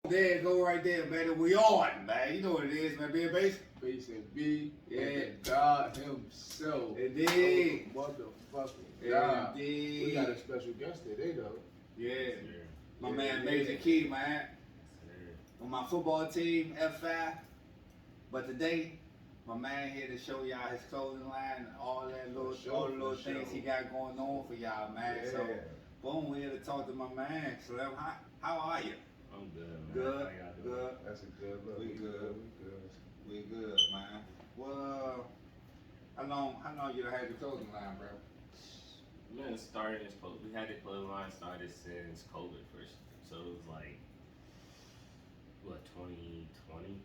There you go right there, man. We on, man. You know what it is, man. BLB. Base and B, Yeah. and God himself. Indeed. Oh, motherfucking God. Indeed. We got a special guest today, though. Yeah. My Yeah, man, yeah. Majorkey, man. On my football team, F5. But today, my man here to show y'all his clothing line and all the little things he got going on for y'all, man. Yeah. So, boom, we're here to talk to my man. Slim, how are you? I'm good, man. Good, How y'all doing? good. That's a good look. We good. We good, man. Well, how long you done had your clothing line, bro? We had the clothing line started since COVID first. So it was like, what, 2020?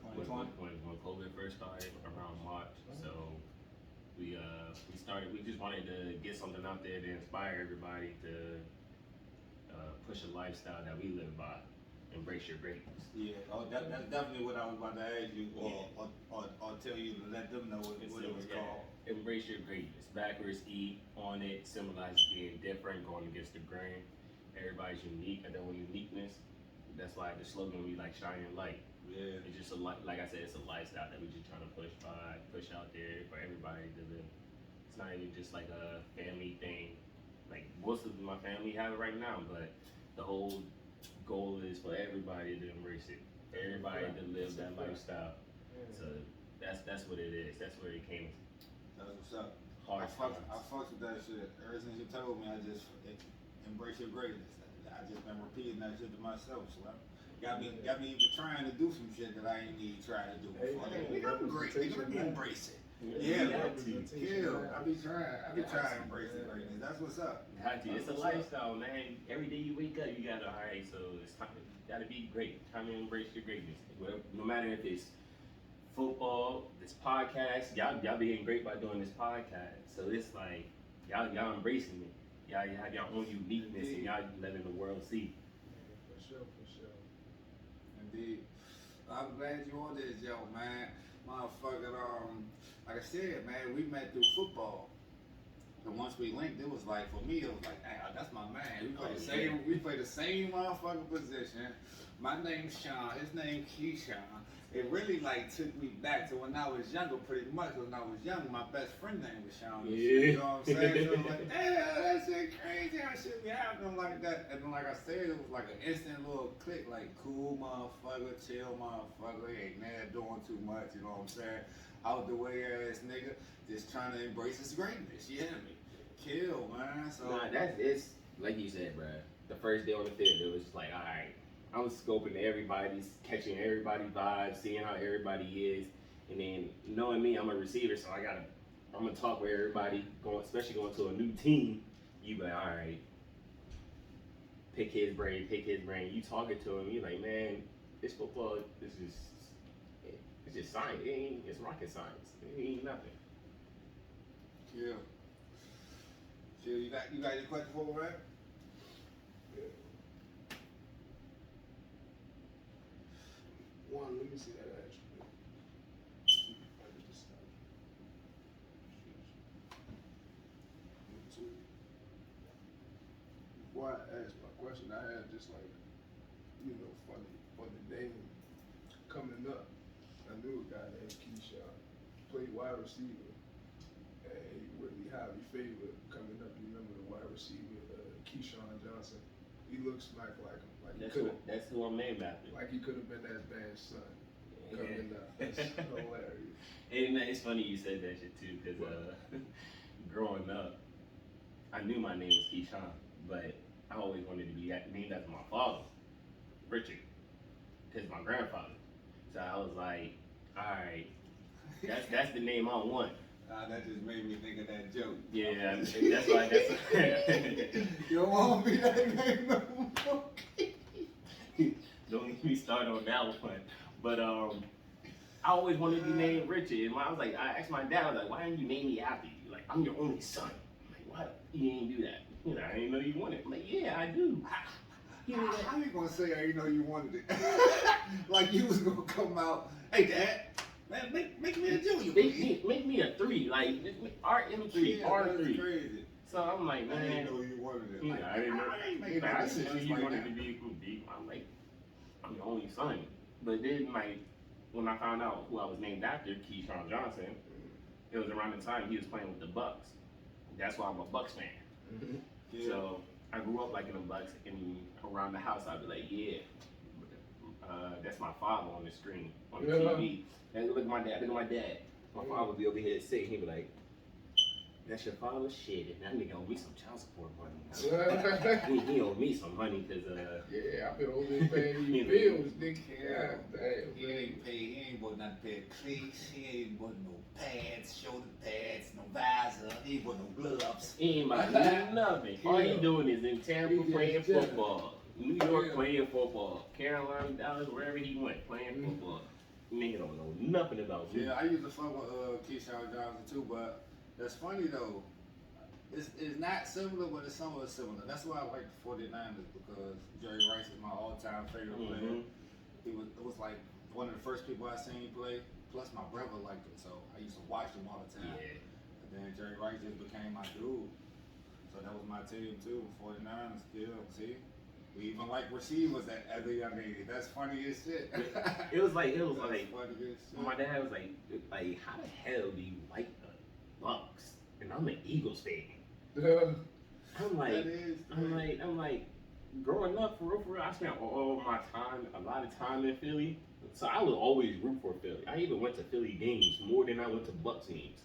2020? When COVID first started around March. So we just wanted to get something out there to inspire everybody to push a lifestyle that we live by. Embrace your greatness. Yeah, that's definitely what I was about to ask you, or tell you to let them know what it was called. Embrace your greatness. Backwards E on it symbolizes being different, going against the grain. Everybody's unique, and then with uniqueness, that's why the slogan we like shining light. Yeah. It's just like I said, it's a lifestyle that we just trying to push out there for everybody to live. It's not even just like a family thing. Like most of my family have it right now, but the whole goal is for everybody to embrace it. Everybody to live that lifestyle. So that's what it is. That's where it came. That's what's up. Hard times. I fucked with that shit. Ever since you told me, I just embrace your greatness. I just been repeating that shit to myself. So got me even trying to do some shit that I ain't even tried to do before. I'm great. Let me embrace it. Yeah, I be trying to embrace the greatness. That's what's up. It's a lifestyle, man. Every day you wake up, you gotta, all right, so it's time, you gotta be great. Time to embrace your greatness. No matter if it's football, this podcast, y'all being great by doing this podcast. So it's like, y'all embracing it. Y'all have your own uniqueness and y'all letting the world see. For sure. Indeed. I'm glad you on this, yo, man. Motherfucker, like I said, man, we met through football. And once we linked, it was like, for me, it was like, hey, that's my man. We play the same motherfucking position. My name's Sean, his name's Keyshawn. It really like took me back to when I was younger, pretty much. When I was young, my best friend name was Sean. Yeah. You know what I'm saying? So I'm like, damn, that shit crazy. How shit be happening like that? And then, like I said, it was like an instant little click, like cool motherfucker, chill motherfucker. He ain't never doing too much. You know what I'm saying? Out the way ass nigga, just trying to embrace his greatness. You hear me? Kill, man. So it's like you said, bro. The first day on the field, it was just like, all right. I'm scoping everybody, catching everybody's vibes, seeing how everybody is, and then knowing me, I'm a receiver, so I'm gonna talk with everybody, especially going to a new team. You be like, all right, pick his brain. You talking to him, you like, man, this football, it's just science. It's rocket science. It ain't nothing. Yeah. You got any question for me, right? One, let me see that actually. Two. Before I ask my question, I had just like, funny name coming up. I knew a guy named Keyshawn, played wide receiver, and he really highly favored coming up. You remember the wide receiver, Keyshawn Johnson? He looks like him. That's who I'm named after. Like he could have been that man's son. Coming up. That's hilarious. And it's funny you said that shit too, because growing up, I knew my name was Keyshawn, but I always wanted to be named after my father, Richard, because my grandfather. So I was like, all right, that's the name I want. That just made me think of that joke. Yeah, that's why. You don't want to be that name no more. Don't let me start on that one. But I always wanted to be named Richard. And I was like, I asked my dad, I was like, why didn't you name me after you? Like, I'm your only son. I'm like, what? You didn't do that. You know, I didn't know you wanted it. I'm like, yeah, I do. How you gonna say I didn't know you wanted it? Like you was gonna come out, hey dad, man, make me a junior. Make me a 3, like RM3, Yeah, R3. that's crazy. So I'm like, man, I didn't know you wanted it. you know, I didn't know. I ain't making I no didn't know decisions you like wanted that. to be who be. I'm the only son. But then, like, when I found out who I was named after, Keyshawn Johnson, it was around the time he was playing with the Bucks. That's why I'm a Bucks fan. Mm-hmm. Yeah. So I grew up liking the Bucks, and around the house I'd be like, yeah, that's my father on the screen, on the TV. And look at my dad, look at my dad. My father would be over here sitting, he'd be like, that's your father's shit, and that nigga owe me some child support money. he owe me some money, cause yeah, I've been over there paying you bills, nigga. God damn. He ain't bought nothing, pair of cleats, he ain't bought no pads, shoulder pads, no visor, he ain't bought no gloves. He ain't about nothing. All he doing is in Tampa playing football, New York playing football, Carolina, Dallas, wherever he went playing football. Nigga don't know nothing about me. Yeah, I used to fuck with Keyshawn Johnson too, but that's funny though. It's not similar, but it's somewhat similar. That's why I like the 49ers, because Jerry Rice is my all-time favorite player. It was like one of the first people I seen play. Plus my brother liked him, so I used to watch him all the time. Yeah. And then Jerry Rice just became my dude. So that was my team too, 49ers. Yeah, see? We even like receivers at a young age. That's funny as shit. It was like funny as shit. my dad was like, how the hell do you like the Bucks? And I'm an Eagles fan. I'm like, growing up, for real, I spent all my time, a lot of time in Philly. So I would always root for Philly. I even went to Philly games more than I went to Bucks games.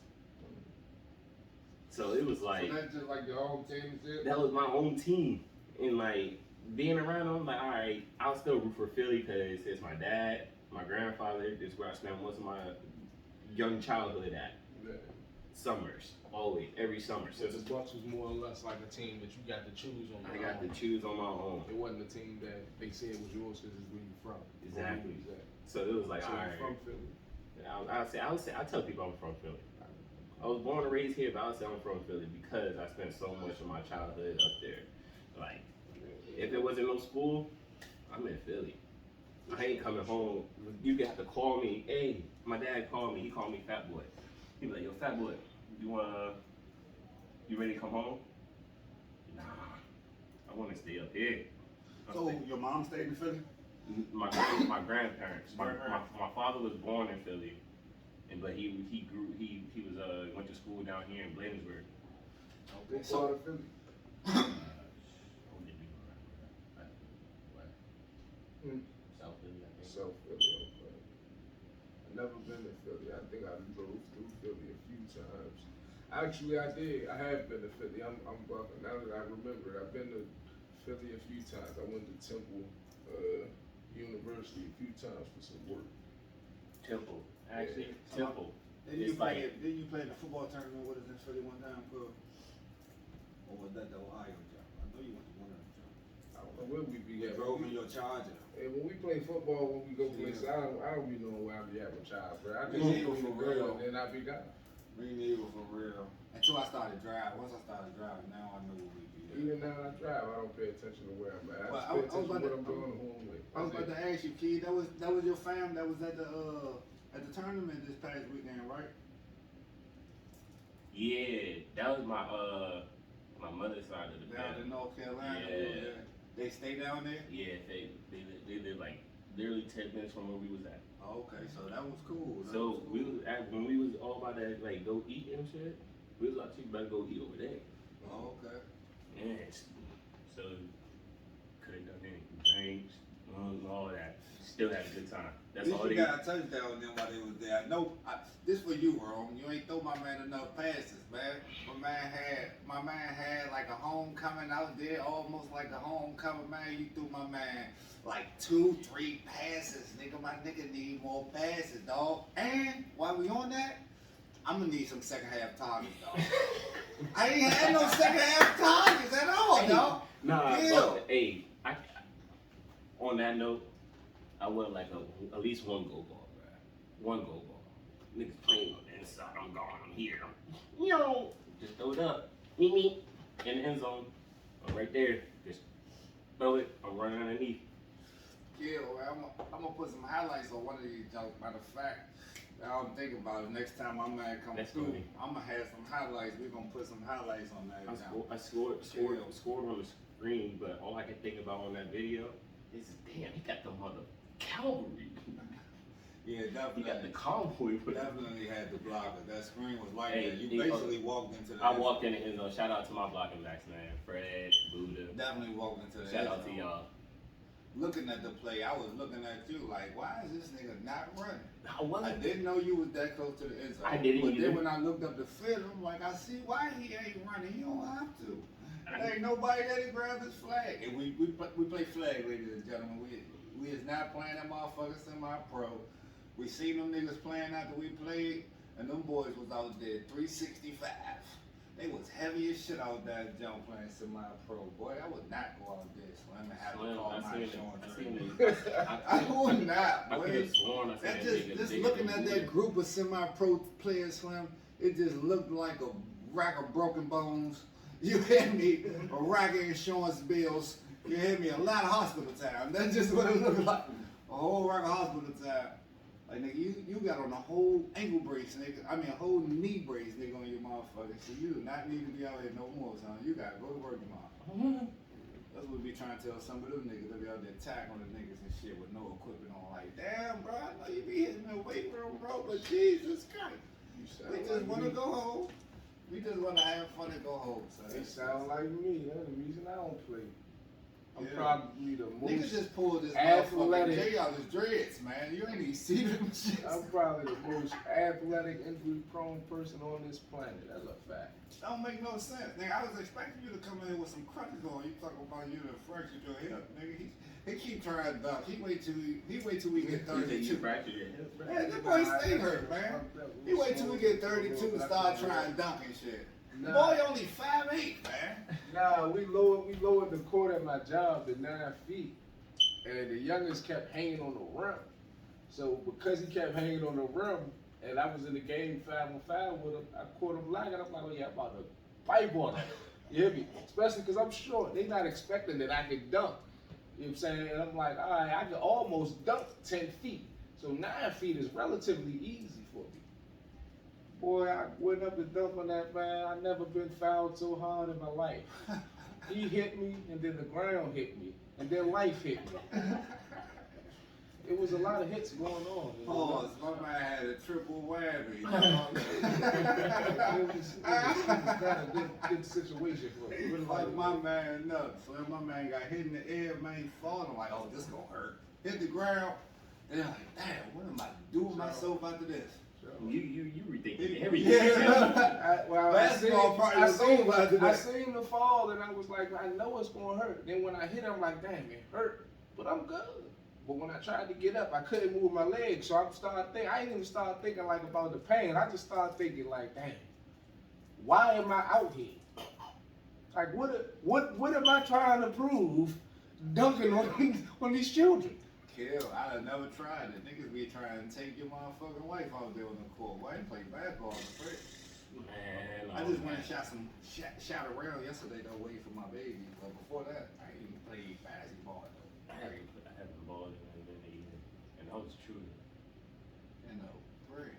So it was like, so that's just like your home team and shit? That was my own team. And like, being around them, like, all right, I'll still root for Philly because it's my dad, my grandfather. It's where I spent most of my young childhood at. Yeah. Summers, always, every summer. So the Bucks was more or less like a team that you got to choose on. I got to choose on my own. It wasn't a team that they said was yours because it's where you from. Exactly. So it was like, so all right. from Philly. I tell people I'm from Philly. I was born and raised here, but I would say I'm from Philly because I spent so much of my childhood up there. Like, if it wasn't no school, I'm in Philly. I ain't coming home. You have to call me. Hey, my dad called me. He called me Fat Boy. He be like, yo, Fat Boy, you ready to come home? Nah, I want to stay up here. So your mom stayed in Philly? My grandparents. My father was born in Philly, but he went to school down here in Bladensburg. What part of Philly? South Philly, I think. South Philly, okay. I've never been to Philly. I think I drove through Philly a few times. Actually, I did. I have been to Philly. I'm bugging. Now that I remember it, I've been to Philly a few times. I went to Temple University a few times for some work. Temple, actually, Yeah. Temple. Didn't you play in the football tournament with us in Philly one time, Cub? Or was that the Ohio job? I know you went to one of them jobs. I don't know where we be You at. drove in your Charger. And when we play football, when we go places, I don't be knowing where I be at with child, bro. I Me just neither, go for for real, real. and then I be gone. Me neither, for real. Until I started driving. Once I started driving, now I know where we be at. Even now I drive, I don't pay attention to where I'm at. I Well, just pay attention to what I I'm doing the whole way. I was about to ask you, Key, that was your fam that was at the tournament this past weekend, right? Yeah, that was my mother's side of the Down family. in North Carolina. Yeah. They stay down there? Yeah, they live like literally 10 minutes from where we was at. Oh, okay, so that was cool. So we was when we was all about to like go eat and shit, we was like, you better go eat over there. Oh, okay. Yes. So could have done anything, drinks, all that. Still had a good time. That's At least all you they. got a touchdown then while they was there. I know this for you, Rome. You ain't throw my man enough passes, man. My man had like a homecoming out there, almost like a homecoming, man. You threw my man like 2-3 passes, nigga. My nigga need more passes, dog. And while we on that, I'm gonna need some second half targets, dog. I ain't had no second half targets at all, dog. Nah, Yeah. hey, on that note, I want like at least one goal ball, bruh. One goal ball. Niggas playing on the inside. I'm gone. I'm here. Yo, just throw it up. Me. In the end zone. I'm right there. Just throw it. I'm running underneath. Yeah, well, I'm gonna put some highlights on one of these jokes. Matter of fact, I don't think about it. Next time my man comes That's through, funny. I'm gonna have some highlights. We're gonna put some highlights on that. I scored on the screen, but all I can think about on that video It's damn, he got the mother cavalry. Yeah, He got the definitely. convoy with him. Definitely had the blocker. That screen was like Hey, that. You he- basically walked into the. I walked in the end zone. Shout out to my blocking backs, man. Fred, Buddha. Definitely walked into the. Shout end out to zone. y'all. Looking at the play, I was looking at you like, why is this nigga not running? I wasn't. I didn't know you was that close to the end zone. I didn't But either. then when I looked up the film, I'm like, I see why he ain't running. He don't have to. There ain't nobody that he grab his flag. And we play flag, ladies and gentlemen. We is not playing that motherfucker semi-pro. We seen them niggas playing after we played, and them boys was out there 365. They was heavy as shit out there jump playing semi-pro. Boy, I would not go out there slim and have to call my insurance. I would not, I boy. could have sworn I seen That that nigga. just nigga looking do at Buddha. that group of semi-pro players, Slim, it just looked like a rack of broken bones. You hear me? A rack of insurance bills. You hear me? A lot of hospital time. That's just what it looked like. A whole rack of hospital time. Like, nigga, you got on a whole ankle brace, nigga. I mean, a whole knee brace, nigga, on your motherfucker. So you do not need to be out here no more, son. You gotta go to work tomorrow. That's what we be trying to tell some of them niggas that be out there tackling the niggas and shit with no equipment on. Like, damn, bro, I know you be hitting the weight room, bro, but Jesus Christ. You sound We like just want to me. go home. We just want to have fun and go home, son. They sound like me. That's the reason I don't play. I'm Yeah. probably the Niggas most. just pulled this athletic- motherfucking J out his dreads, man. You ain't even see them shit. I'm probably the most athletic, injury-prone person on this planet. That's a fact. Don't make no sense, nigga. I was expecting you to come in with some crutches on. You talk about you to fracture your hip, nigga. He keep trying to dunk. He wait till we get You 32. fractured your hip, bro. Man, that boy stay hurt, man. He wait till we get 32 to start trying to dunk and shit. Nah. Boy, only 5'8", man. Nah, we lowered the court at my job to 9 feet, and the youngest kept hanging on the rim. So because he kept hanging on the rim, and I was in the game 5-on-5 with him, I caught him lagging. I'm like, oh yeah, I'm about to pipe on him. You hear me? Especially because I'm short. They not expecting that I can dunk. You know what I'm saying? And I'm like, all right, I can almost dunk 10 feet. So 9 feet is relatively easy for me. Boy, I went up to dunk on that man. I never been fouled so hard in my life. He hit me, and then the ground hit me, and then life hit me. It was a lot of hits going on. You know? Pause. My man had a triple whammy. It was not a good situation for me. He was like my man nuts. So my man got hit in the air, man, he falling. I'm like, oh, this gonna hurt. Hit the ground. Then I'm like, damn, what am I doing myself after this? You rethinking everything. Yeah. Basketball probably was over after I that. seen the fall, and I was like, I know it's gonna hurt. Then when I hit, I'm like, damn, it hurt, but I'm good. But when I tried to get up, I couldn't move my legs, so I started thinking. I didn't even start thinking like about the pain. I just started thinking like, damn, why am I out here? Like, what am I trying to prove, dunking on these children? Kill, I'd have never tried it. Niggas be trying to take your motherfucking wife out there on the court. Why ain't play basketball in the first? Man, I just went and shot around yesterday though, waiting for my baby. But before that, I ain't even played basketball though. I haven't balled in a year, and I was true. You know, great.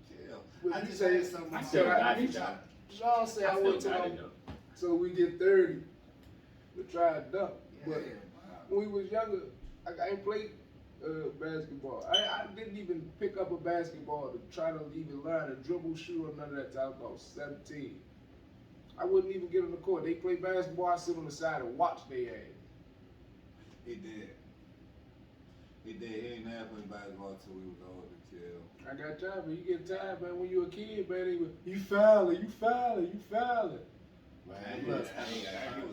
Kill. Well, I you just say- had something. I on still my- got you it. shot. Sean said I went to got them, it though. so we did 30 to try to dunk. Yeah, But wow. when we was younger, I ain't played basketball. I didn't even pick up a basketball to try to even learn a dribble, shoot, or none of that time. I was 17. I wouldn't even get on the court. They play basketball, I sit on the side and watch their ass. He did. He ain't never played basketball till we was older, kill. I got tired, man. You get tired, man. When you a kid, man, they was, you fouling, you fouling, you fouling. Man, he was hella little.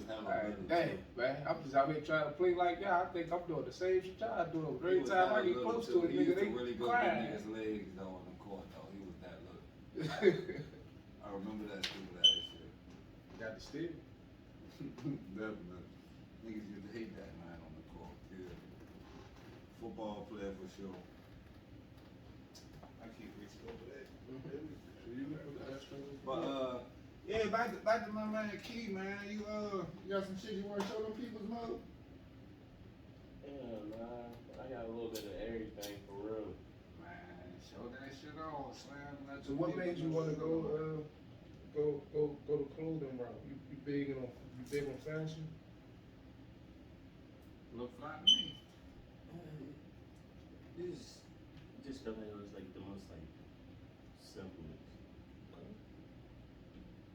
Dang, man. I'm just out here trying to play like y'all. I think I'm doing the same shit y'all doing. Every time I get close to it, he nigga, used they to really go crying. get niggas' legs though on the court though. He was that little. I remember that stupid ass shit. Got the steal. Definitely. Niggas used to hate that man on the court. Yeah. Football player for sure. I keep reaching over that. So you look for the extra. But yeah, back to my man Key, man. You got some shit you wanna show them people's mode? Yeah, man. I got a little bit of everything for real. Man, show that shit on, Slam. Let So the what people made you know want to what's go the clothing route? You big on fashion? Look fly to me. Just felt like it was like the most like simplest.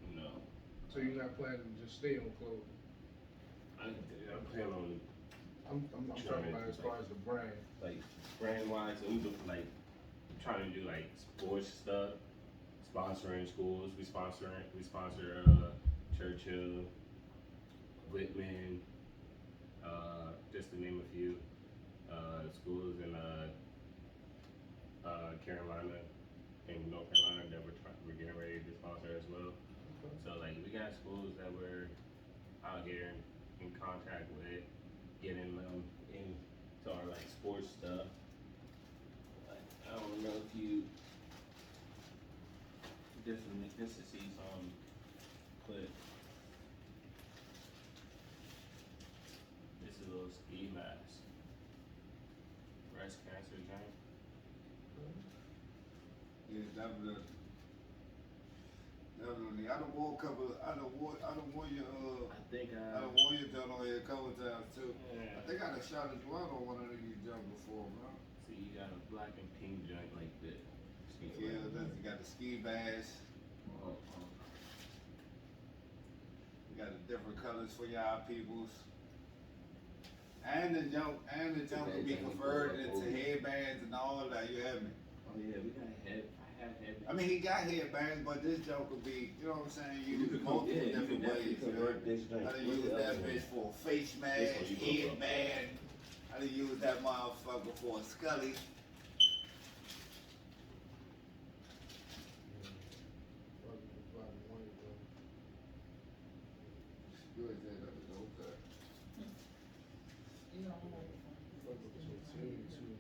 You know. So you're not planning to just stay on clothing? I plan on I'm talking about as far as the brand. like brand wise, I'm doing like trying to do like sports stuff, sponsoring schools. We sponsor Churchill, Whitman, just to name a few schools in Carolina and North Carolina that we're getting ready to sponsor as well. So like we got schools that we're out here in contact with, getting them into our like sports stuff. Like, I don't know if you just to see some clip. This is a little ski mask. Breast cancer joint. Yeah, definitely. Definitely. I done wore your I think I done wore your jump on here a couple times too. yeah. I think I done shot at you out on one of these jumps before, bro. See, you got a black and pink joint like this. Yeah, you got the ski bags. You got the different colors for y'all peoples. And the jump can be converted into headbands and all of that, you have me? Oh yeah, we got I have headbands. I mean, he got headbands, but this joke could be, you know what I'm saying, used multiple different ways. Convert this joint. I done use that bitch for a face mask, headband. I done use that motherfucker for a scully. You always said that was okay. Fuck with this material too.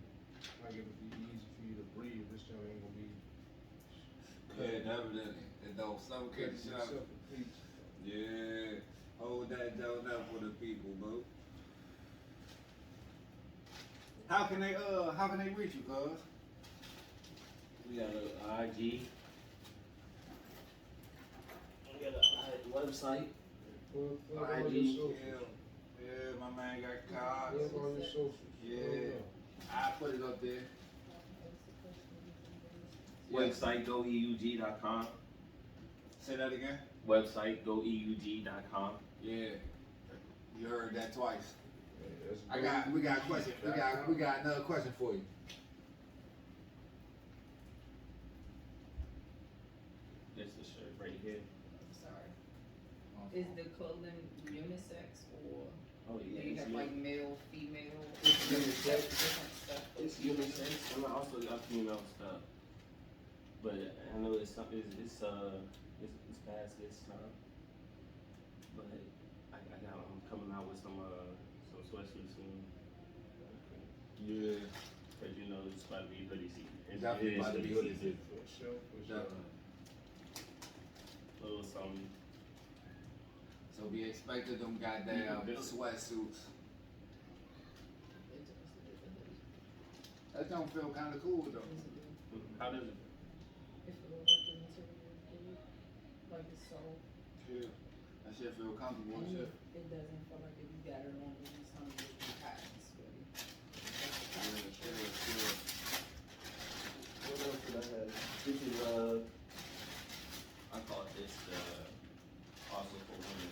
Like it'll be easy for you to breathe. This joint ain't gonna be. Yeah, definitely. It don't suffocate the shot. Yeah. Hold that down up for the people, bro. How can they reach you, cuz? We got a IG. We got a website. IG. Yeah, my man got cards. Plug all your socials. Yeah. I put it up there. Website goeug.com. Say that again? Website goeug.com. Yeah. You heard that twice. Yeah, We got a question. We got another question for you. This is the shirt right here. Sorry. Is the clothing unisex or Oh do yeah. you have like male, female, It's unisex. different stuff? It's unisex. And I also got female stuff. But I know it's something. It's past this time. But I'm coming out with some sweatsuits soon. Yeah. Cause you know it's about to be hoodie season. Definitely about to be hoodie season. For sure. Definitely. Little something. So we expected them goddamn sweatsuits. That don't feel kind of cool though. How does it? If it look like the material is good, like it's so, Yeah. That shit feel comfortable and shit. it doesn't feel like if you got it on, it's something that you hot and sweaty. Sure. What else did I have? This is I call this also for women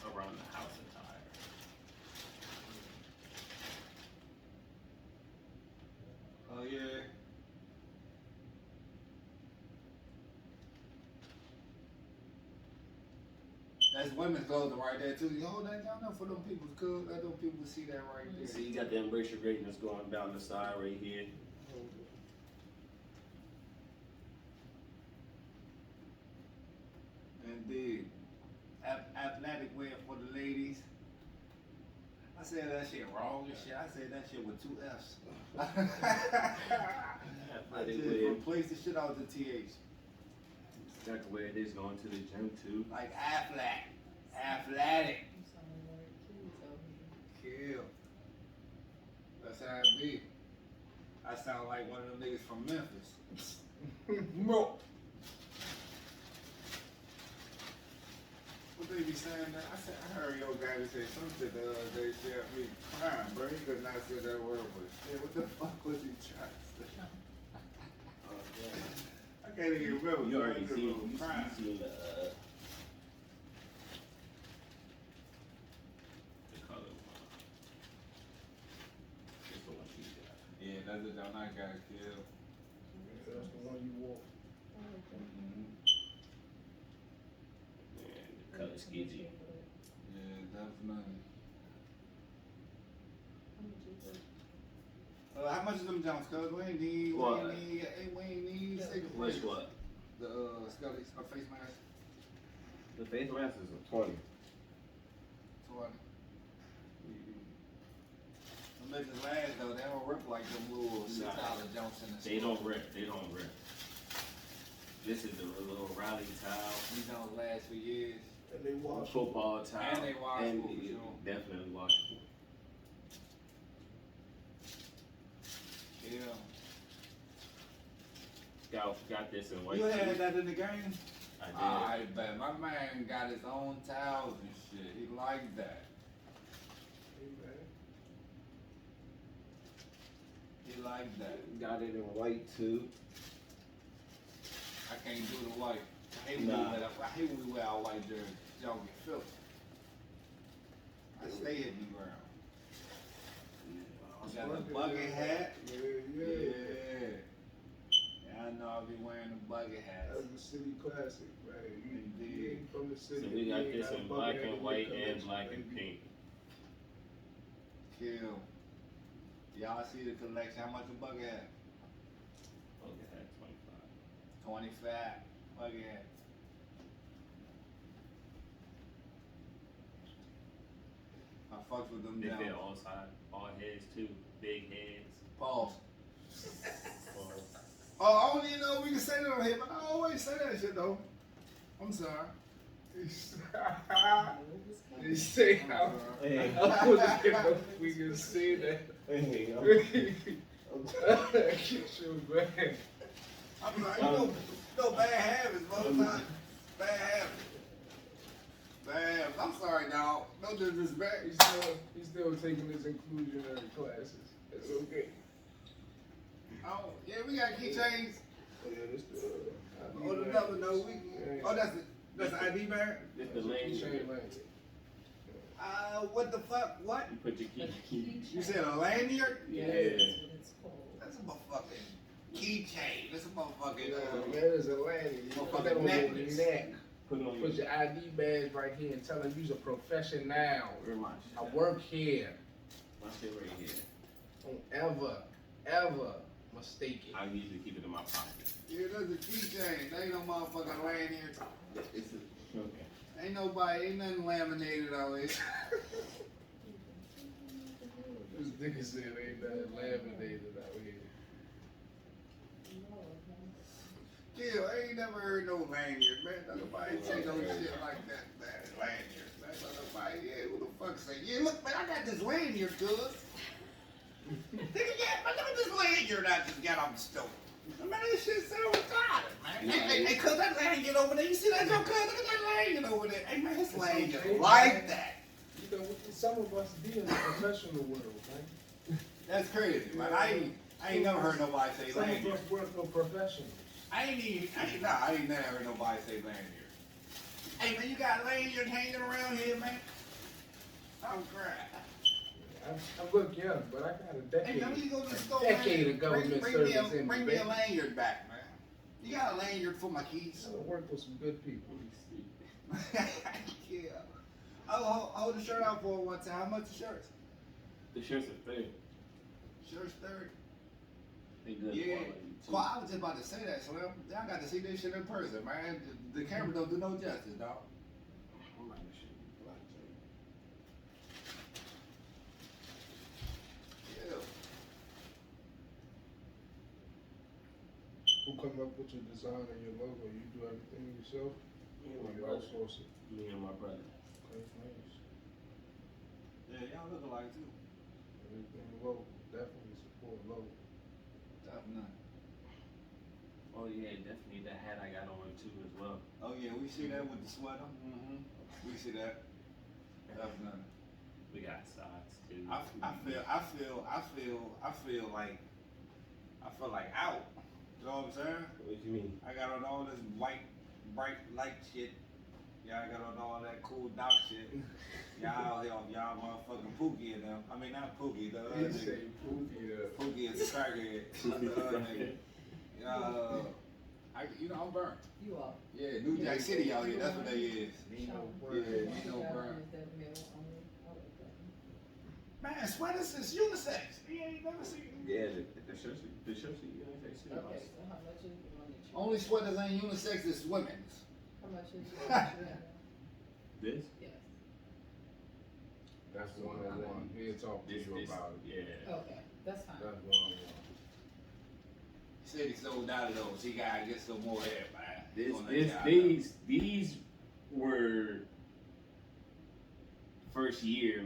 around the house attire. Oh yeah. That's women's clothing right there too. You hold that down there for them people, cuz let them people see that right there. See, you got the embrace your greatness going down the side right here. Indeed. Athletic wear for the ladies. I said that shit wrong and shit. I said that shit with 2 F's. I Athletic just wear. replaced the shit out of the TH. That's the way it is going to the gym too. Like athletic. You sound like kids out here. Kill. That's how it be. I sound like one of them niggas from Memphis. Bro. What they be saying that. I heard your guy say some shit the other day. Said me crying, bro. He could not say that word, but shit, what the fuck was he trying to say? I can't even remember. You already bro. seen I was you crying. seen the color one. This the one she got. Yeah, that's the John I got killed. That's the one you wore. Man, the color sketchy. Yeah, definitely. How much is them Jones? Cause we ain't need, What? we ain't need second Which place. what? The Scully, face mask. The face mask is a 20. 20. Them bitches last though, they don't rip like them little $6 Jones in the store. They don't rip. They don't rip. This is the little rally towel. These don't last for years. And they wash. Football towel. And they washable, for it- sure. Definitely washable. Yeah. Got this in white. You had too. that in the game? I did. I bet. My man got his own towels and shit. He liked that. Hey, man. He liked that. Got it in white too. I can't do the white. I hate when we wear our white jerseys. Y'all get filthy. I stay hitting the ground. You got the bucket hat. Yeah. Yeah, I know I'll be wearing the bucket hats. That's a city classic, man. You Indeed. ain't from the city. So we got you ain't this got a in bucket black hat and in white your and collection, black and baby. pink. Kill. Y'all see the collection? How much a bucket hat? Okay, that's 25. 25 bucket hat. I fucks with them They down. fit all sides, all heads too. Big heads. Pause. Or Oh, I don't even know if we can say that on here, but I always say that shit though. I'm sorry. They say how Hey. I was if we can say that. Hey, Get your bag. I'm like, no bad habits, motherfucker. Bad habits. Bad habits. I'm sorry, dog. No disrespect. He's still taking his inclusionary classes. It's okay. Oh, yeah, we got keychains. Oh, yeah, this the. On another note, that's the ID bag. This the lane. Keychain lanyard. What the fuck? What? You put your key. You said a lanyard? Yeah. That's what it's called. That's a motherfucking keychain. That's a motherfucking. That is a lanyard. You put that on your necklace. neck. Put it on Put your ID badge right here and tell them you're a professional. Where my I work here. My shit right here. Don't ever mistake it. I usually keep it in my pocket. Yeah, that's a keychain. That ain't no motherfucking lanyard. It's a, okay. Ain't nothing laminated out here. This nigga said ain't nothing laminated out here. Yeah, I ain't never heard no lanyard, man. Nobody say no shit like that, man. Lanyard, man. Nobody, yeah, who the fuck say, yeah, look, man, I got this lanyard, cuz. Nigga, yeah, man, look at this lanyard I just got off the stove. Man, this shit so retarded, man. Hey, cuz, that lanyard over there, you see that, yo, cuz? Look at that lanyard over there. Hey, man, this lanyard okay, like man. that. You know, some of us be in the professional world, man. That's crazy, man. I ain't never heard nobody say Some lanyard. of us work for professionals. I ain't never heard nobody say lanyard. Hey, man, you got lanyard hanging around here, man? I'm crying. I look young, but I got a decade. Hey, man, when you go to the store, decade man, of government bring service in bring me, me a baby. lanyard back, man. You got a lanyard for my keys? I work with some good people. Yeah. Hold the shirt out for one time. How much the shirts? The shirts are 30. Shirts 30. They good Yeah. quality too. Well, I was just about to say that, Slim. Y'all got to see this shit in person, man. The camera don't do no justice, dog. I'm not gonna show you. I'm not gonna show you. Yeah. Who come up with your design and your logo? You do everything yourself? Me and Or my you brother. outsource it? Me and my brother. Okay, nice. Yeah, y'all look alike too. Everything local. Definitely support local. Definitely. Oh yeah, definitely that hat I got on too as well. Oh yeah, we see that with the sweater. Mm-hmm. We see that. Definitely. We got socks too. I feel like out. You know what I'm saying? What you mean? I got on all this white, bright light shit. Y'all got on all that cool dark shit. Y'all motherfucking Pookie and them. I mean, not Pookie, the other He say nigga. Pookie. Pookie is the crackhead. The other nigga. I'm burnt. You are. Yeah, New Jack City out here. That's what they is. Nino Yeah, Burn. Nino Burn. Is that male only? I like that. Man, sweaters is unisex. You ain't never seen. Yeah, the shirts you guys say too. Okay, so how much is the one that you? Only sweaters ain't unisex is women's. How much is the one that you have? This? Yes. That's one-on-one. He'll talk to you about it. Yeah. Okay, that's fine. That's one-on-one. He said he sold out of those. He gotta get some more here, man. These were first year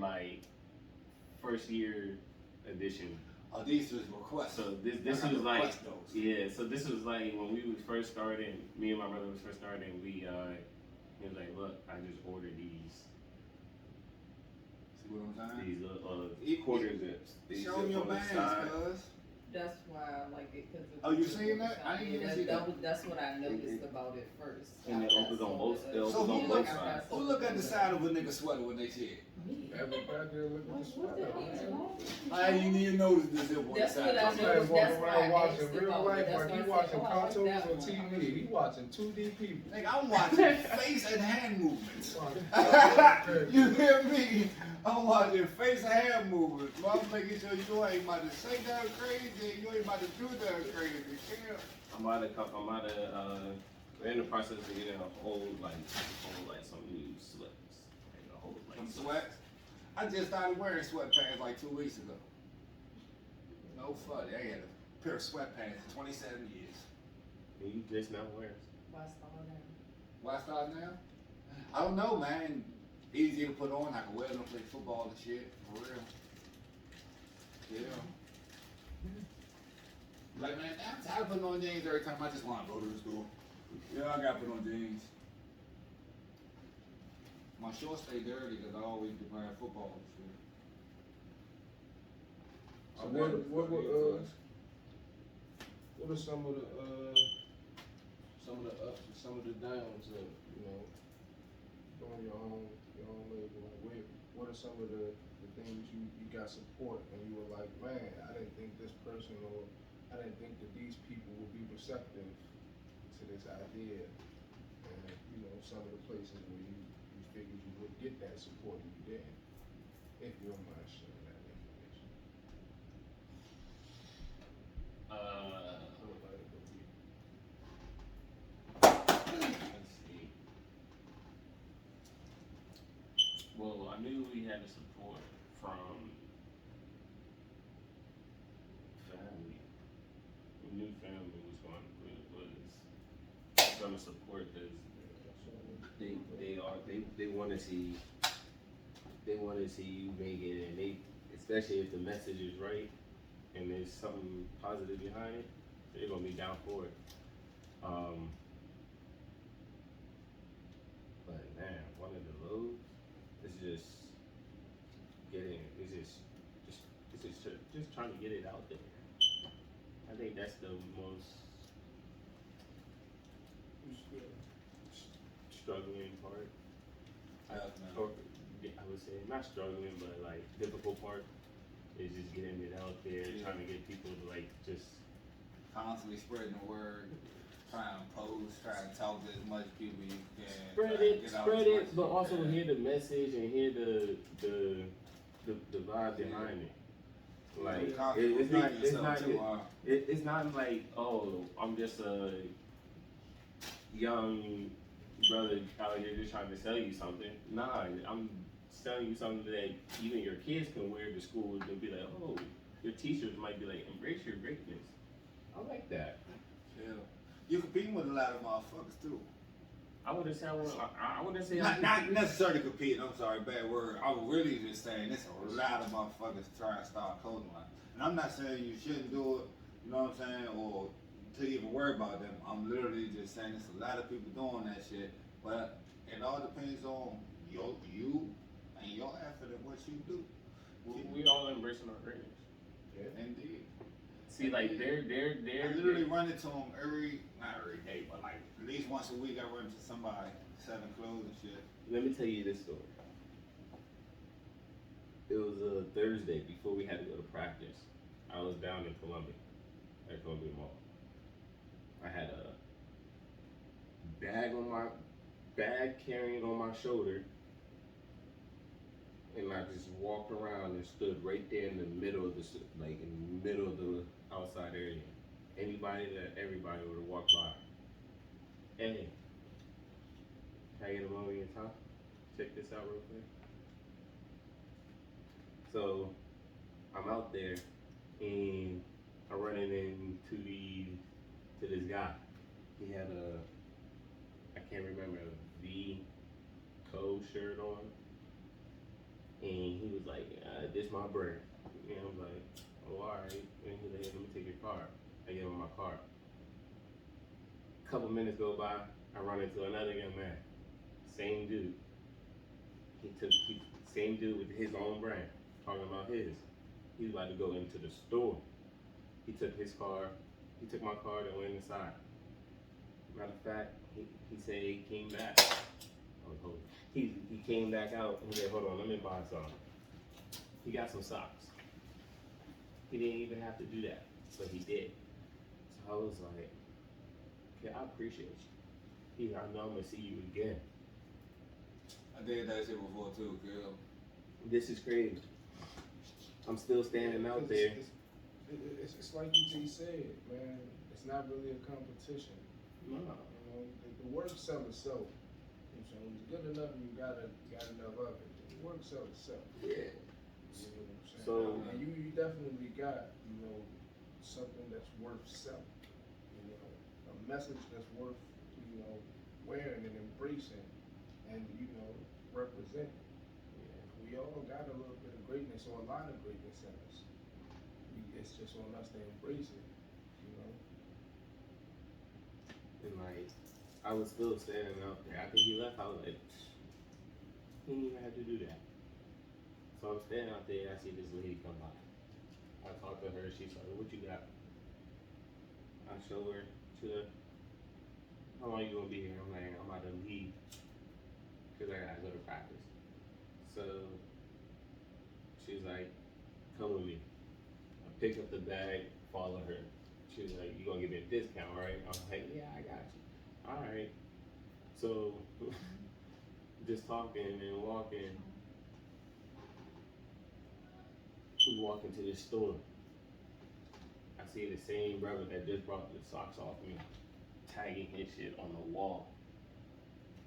edition. Oh, these was requests. So this I was like request those. yeah. So this was like when we was first starting. Me and my brother was first starting. We he was like, look, I just ordered these See what I'm saying? these quarter zips. These Show 'em zip your on the bands, side. cuz. That's why I like it, cause. Oh, you seen that? I didn't even see that. That's what I noticed about it first. And it opens on both. It opens So on who both look, sides. who look at the side of a nigga sweater when they see it? Me. Everybody there look at the sweater, man. I didn't even notice the zip on the That's what side. I Some know. man walking why I around watching asked real about life it. That's like why he I watching said, oh, I like cartoons that on one. TV. He watching 2D people. Nigga, I'm watching face and hand movements. Watching You hear me? I'm watching face and hand movements. So I'm making sure you ain't about to say that crazy. You ain't about to do that crazy. Chill. We're in the process of getting a whole some new sweats. Like a whole Some like sweats. I just started wearing sweatpants like 2 weeks ago. No funny. I had a pair of sweatpants in 27 years. And you just now wearing. Why start now? Why start now? I don't know, man. Easy to put on. I can wear them to play football and shit. For real. Yeah. Like, man, I'm tired of putting on jeans every time I just want to go to the store. Yeah, I gotta put on jeans. My shorts stay dirty because I always be playing football and shit. So what are some of the ups and some of the downs of, doing your own label? Like, what are some of the things you got support and you were like, man, I didn't think this person, or I didn't think that these people would be receptive to this idea, and some of the places where you figured you would get that support and you didn't, if you don't mind sharing that information. Let's see. Well, I knew we had the support from family. We knew family was going to support because they want to see you make it, and they, especially if the message is right and there's something positive behind it, they're gonna be down for it. But man, one of the lows is just trying to get it out there. I think that's the most struggling part. Or I would say not struggling, but like difficult part is just getting it out there, trying to get people to like just Constantly spreading the word, trying to post, trying to talk to as much people you can. spread it, but also hear the message and hear the vibe behind it. Like it's not like, oh, I'm just a young brother out here just trying to sell you something. Nah, I'm selling you something that even your kids can wear to school and be like, oh, your teachers might be like, embrace your greatness. I like that. Yeah. You competing with a lot of motherfuckers too. I wouldn't say Not necessarily competing, I'm sorry, bad word. I was really just saying there's a lot of motherfuckers trying to start a clothing line. And I'm not saying you shouldn't do it, you know what I'm saying, or to even worry about them. I'm literally just saying there's a lot of people doing that shit. But it all depends on you and your effort and what you do. We all embracing our greatness. Yeah. Indeed. See, like they're I literally run into them not every day, but like at least once a week I run into somebody selling clothes and shit. Let me tell you this story. It was a Thursday before we had to go to practice. I was down in Columbia, at Columbia Mall. I had a bag carrying on my shoulder, and I just walked around and stood right there in the middle of the outside area. Everybody would have walked by. Hey, can I get a moment of your time? Check this out real quick. So I'm out there and I'm running into this guy. He had I can't remember, a V code shirt on. And he was like, this my brand. And I was like, oh, alright. And he's like, let me take your card. I gave him my card. A couple minutes go by, I run into another young man. Same dude. Same dude with his own brand, talking about his. He was about to go into the store. He took his car, he took my card and went inside. Matter of fact, he said he came back. He came back out and he said, hold on, let me buy something. He got some socks. He didn't even have to do that, but he did. So I was like, okay, I appreciate you. I know I'm gonna see you again. I did that shit before too, girl. This is crazy. I'm still standing out there. It's like you said, man. It's not really a competition. No. You know, the work sells itself. So when it's good enough, you got enough of it. The work sells itself. Yeah. You know what I'm saying? So and you definitely got, something that's worth selling. A message that's worth, wearing and embracing and, representing. Yeah. We all got a little bit of greatness or a lot of greatness in us. It's just on us to embrace it, And like, I was still standing out there. After he left, I was like, he didn't even have to do that. So I'm standing out there, I see this lady come by. I talk to her, she's like, what you got? I show her, how long you gonna be here? I'm like, I'm about to leave, cause I gotta go to practice. So, she's like, come with me. I pick up the bag, follow her. She was like, you gonna give me a discount, right? I was like, yeah, I got you. Alright. So, just talking and walking. We walk into this store. I see the same brother that just brought the socks off me, tagging his shit on the wall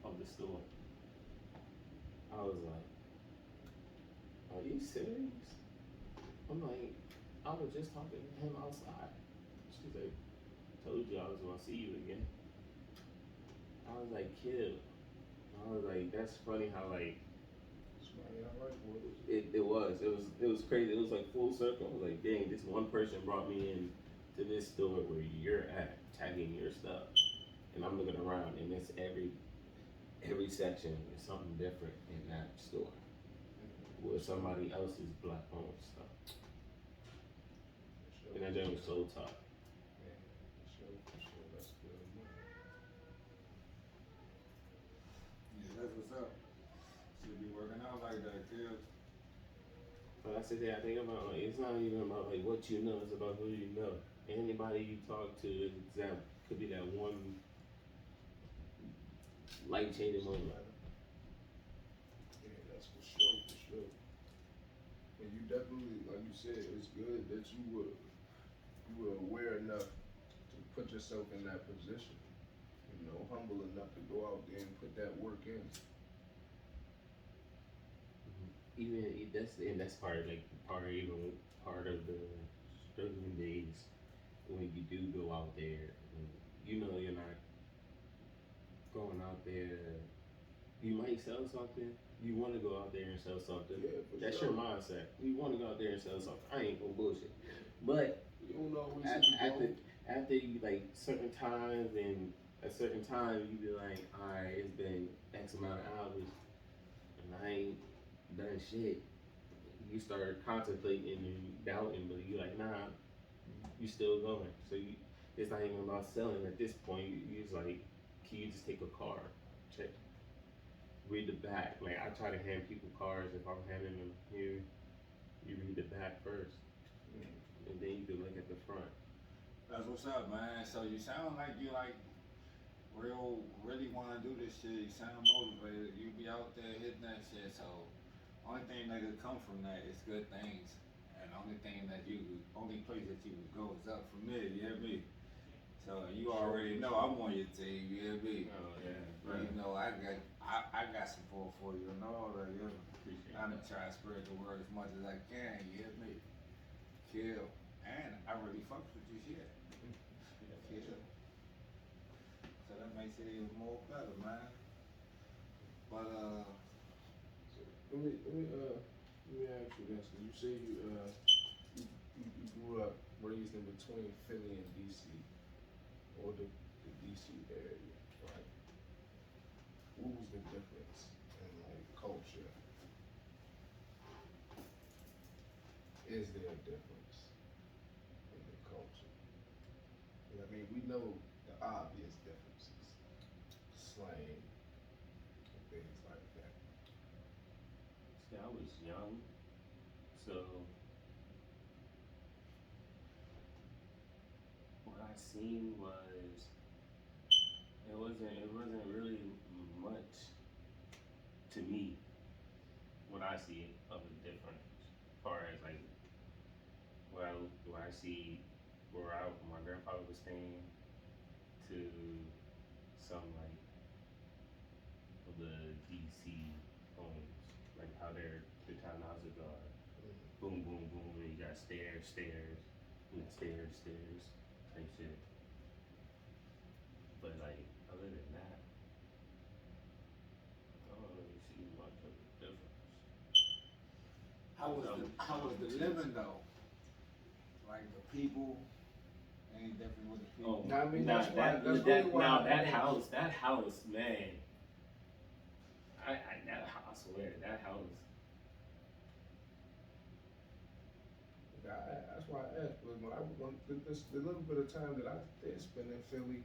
of the store. I was like, are you serious? I'm like, I was just talking to him outside. She's like, told you I was gonna see you again. I was like, kid. I was like, that's funny how like it was crazy. It was like full circle. I was like, dang, this one person brought me in to this store where you're at, tagging your stuff, and I'm looking around, and it's every section is something different in that store with somebody else's black owned stuff. And that joint was so tough. That's good. Yeah, that's what's up. Should be working out like that, kid. But I sit there, I think about like, it's not even about like what you know, it's about who you know. Anybody you talk to, example, could be that one life changing moment. Yeah, that's for sure. And you definitely, like you said, it's good that you were aware enough to put yourself in that position. Humble enough to go out there and put that work in. Even that's part of part of the struggling days when you do go out there. You're not going out there. You might sell something. You want to go out there and sell something. Yeah, that's sure. your mindset. You want to go out there and sell something. I ain't gonna bullshit. But you don't always after you like certain times and a certain time, you be like, all right, it's been X amount of hours. and I ain't done shit. You start contemplating and doubting, but you like, nah, you still going. So it's not even about selling at this point. You just like, can you just take a car? Check, read the back. Like I try to hand people cars. If I'm handing them here, you read the back first, and then you can look at the front. That's what's up, man. So you sound like you like really want to do this shit. You sound motivated. You be out there hitting that shit. So only thing that could come from that is good things. And only place that you would go is up from there. You hear me? So you already know I'm on your team. You hear me? Oh yeah, But you know I got support for you and all that. You hear me? appreciate I'm that. gonna try to spread the word as much as I can. You hear me? Kill. And I really fucks with you shit. Kill. So that makes it even more better, man. But Let me ask you this. You say you grew up raised in between Philly and DC, or the DC area, right? What was the difference in like culture? Is there a difference in the culture? 'Cause I mean, we know the obvious differences, slang, and things like that. See, I was young, so what I seen was it wasn't really much to me. What I see of a difference, as far as like what I see where my grandfather was staying to some like of the DC homes, like how the townhouses are. Boom, boom, boom. And you got stairs, and stairs, type shit. But like other than that, I don't really see much of a difference. how was the living though? Like the people ain't different with the people. Oh, Nah, I mean, nah, that's really why now I that asked. house, man. I swear, that house. That's why I asked. But the little bit of time that I did spend in Philly,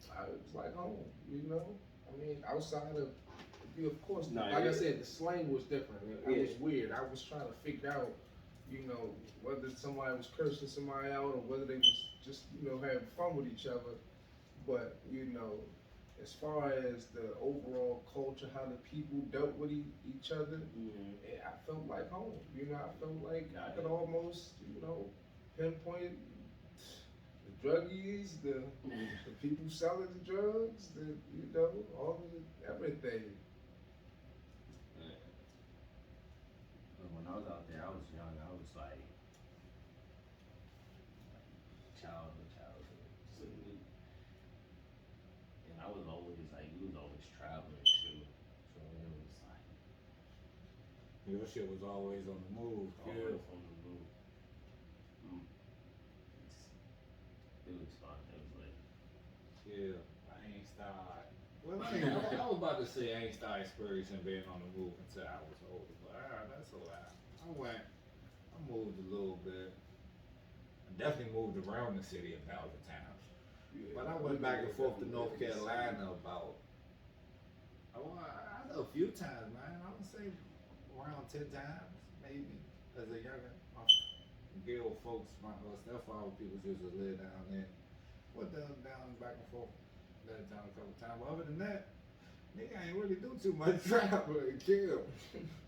it was like home. You know, I mean, outside of, of course, Nah, like I yeah. said, the slang was different. It Yeah. was weird. I was trying to figure out, whether somebody was cursing somebody out or whether they was just, having fun with each other. But as far as the overall culture, how the people dealt with each other, I felt like home. I felt like I could almost, pinpoint the druggies, the people selling the drugs, all of everything. But when I was out there, I was young. I was like childhood. So, and I was always like, we was always traveling too. So it was like Your shit was always on the move. always on the move. It was fun. It was like, Yeah. I ain't started. Well, I was about to say I ain't started experiencing being on the move until I was older, but that's alright. I moved a little bit. I definitely moved around the city 1,000 times. Yeah, But I went back and forth to North Carolina about, I know a few times, man. I would say around 10 times, maybe, as a younger. My girl folks, my stepfather people used to live down there. Went down back and forth that town a couple times. But other than that, nigga ain't really do too much traveling. Kill.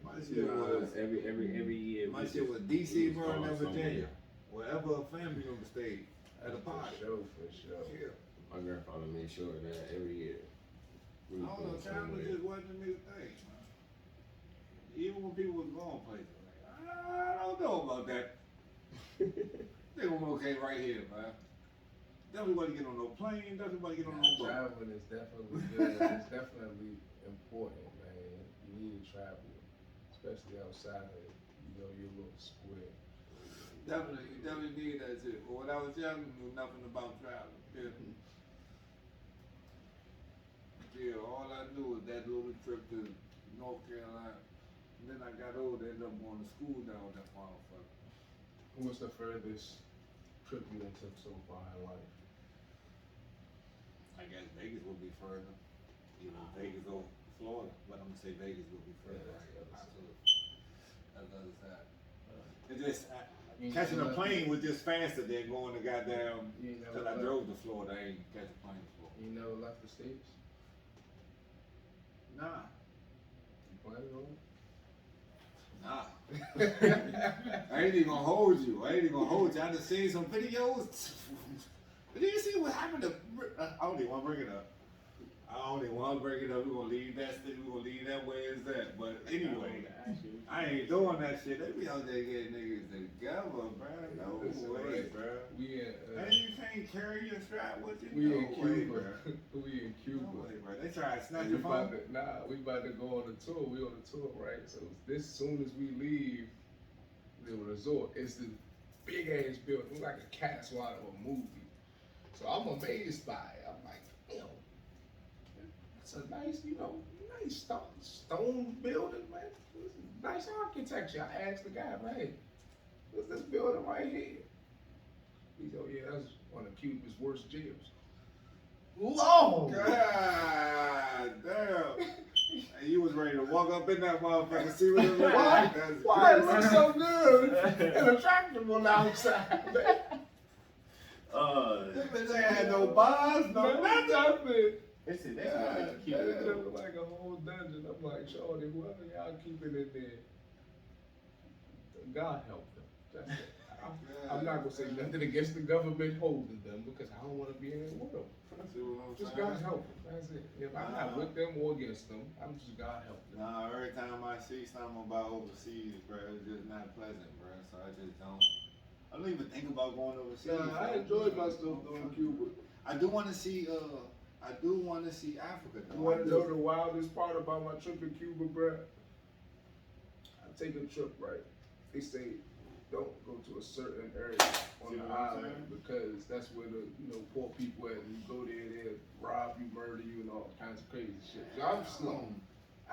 My shit was every year. my shit was DC, Maryland, Virginia. Wherever a family member stayed at a party. For sure. Yeah. My grandfather made sure that every year. I don't know, traveling just wasn't me thing, man. Even when people was going places, like, I don't know about that. They were okay right here, man. Definitely wasn't get on no plane, definitely wasn't get on no boat. Traveling is definitely good. It's definitely important, man. You need to travel, especially outside of your little square. Definitely, you definitely need that shit. But when I was young, I knew nothing about traveling. Yeah. Yeah, all I knew was that little trip to North Carolina. And then I got older, ended up going to school down that motherfucker. What's the furthest trip you done took so far in life? I guess Vegas would be further. Vegas or Florida, but I'm gonna say Vegas would be further. Yeah, that's the other Absolutely. That's the other side. It just You ain't catching a never plane was just faster than going to goddamn. You ain't never Cause I left- drove to Florida, I ain't catch a plane before. You never left the States? Nah, You planning on it? nah. I ain't even gonna hold you. I done seen some videos. Did you see what happened to? I don't even want to bring it up. We're gonna leave that stick. We're gonna leave that where it's at. But anyway, I ain't doing that shit. They be out there getting niggas together, bro. No Listen, way, right. bro. We in, And you can't carry your strap with you. we No in way, Cuba. bro. We in Cuba. No way, bro. They try to snatch We your phone. we about to go on a tour. We on a tour, right? So this soon as we leave the resort, it's the big ass building, it's like a castle out of a movie. So I'm amazed by it. I'm like, damn, it's a nice, nice stone building, man. This is nice architecture. I asked the guy, man, hey, what's this building right here? He said, oh yeah, that's one of Cuba's worst jails. Lord! God damn. And you was ready to walk up in that motherfucker and see what it looked Why? like. That's Why it crazy. looks so good and attractive on the outside, man? This bitch ain't had no bars, no nothing. Nothing. That's it. Yeah, That's cute. that looked like a whole dungeon. I'm like, shorty, whoever y'all keeping in there, God help them. That's it. I'm not gonna say nothing against the government holding them because I don't want to be in there with them. See what I'm Just saying? God help them. That's it. If I'm not with them or against them, I'm just God help them. Nah, every time I see something about overseas, bro, it's just not pleasant, bro. So I just don't. I don't even think about going overseas. Nah, I enjoyed myself doing Cuba. I do want to see. I do want to see Africa. Though. You want I to do. know the wildest part about my trip in Cuba, bro? I take a trip, right? They say don't go to a certain area on See the what I'm island saying? because that's where the poor people at. You go there, they'll rob you, murder you, and all kinds of crazy shit. So I'm slow.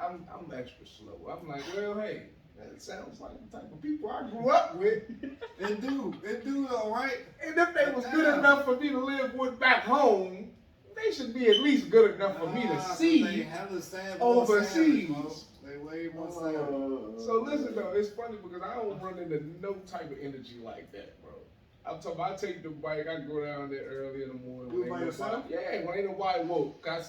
I'm extra slow. I'm like, well, hey, that sounds like the type of people I grew up with. It do though, right? And if they was good enough for me to live with back home, they should be at least good enough for me to They see hella savage, overseas. bro. They way more savage. So listen though, it's funny because I don't run into no type of energy like that, bro. I'm talking about I take the bike, I go down there early in the morning. You when by ain't yourself? nobody- Yeah, when ain't nobody woke. I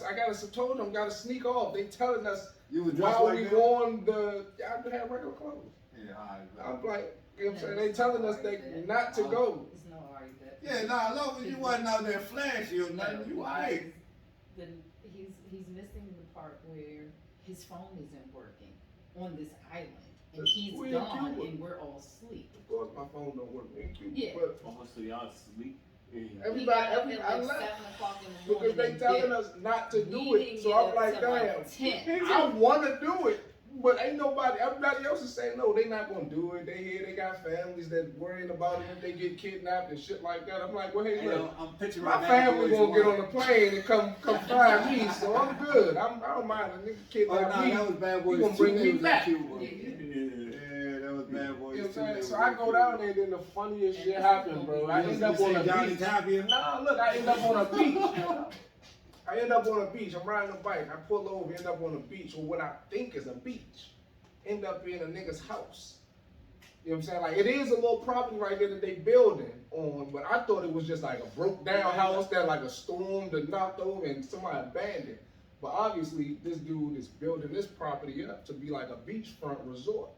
told them, gotta sneak off. They telling us You was dressed while like we that? on I have regular clothes. Yeah, alright. I'm like, you know what I'm saying? They telling us not to go. There's no argument. Yeah, nah, long as you wasn't out there flashy or nothing, you alright. Then he's missing the part where his phone isn't working on this island, and he's We in gone, Cuba. and we're all asleep. Of course my phone don't work in Cuba, Yeah. but Oh, so y'all sleep? everybody, He got up I at like left. 7 o'clock in the Because morning. they and telling dipped. us not to do We it. didn't So get I'm up like, till damn, like 10. I want to do it. But ain't everybody else is saying, no, they not going to do it. They got families that worrying about it if they get kidnapped and shit like that. I'm like, well, hey, Hey, look, I'm picturing my that family boy's going to get on wife. the plane and come find me, so I'm good. I don't mind a nigga Oh, kidnap nah, me. that was Bad Boys He gonna 2. bring They me was in back. Cuba. Yeah. Yeah, that was Bad Boys You know 2. what I'm saying? They So was I in go Cuba. down there, then the funniest shit happened, bro. I end up on a Johnny beach. Tapia. Nah, look, I end up on a beach. I end up on a beach. I'm riding a bike. I pull over, end up on a beach, or what I think is a beach. End up in a nigga's house. You know what I'm saying? Like, it is a little property right there that they building on, but I thought it was just like a broke down house that like a storm that knocked over and somebody abandoned. But obviously, this dude is building this property up to be like a beachfront resort.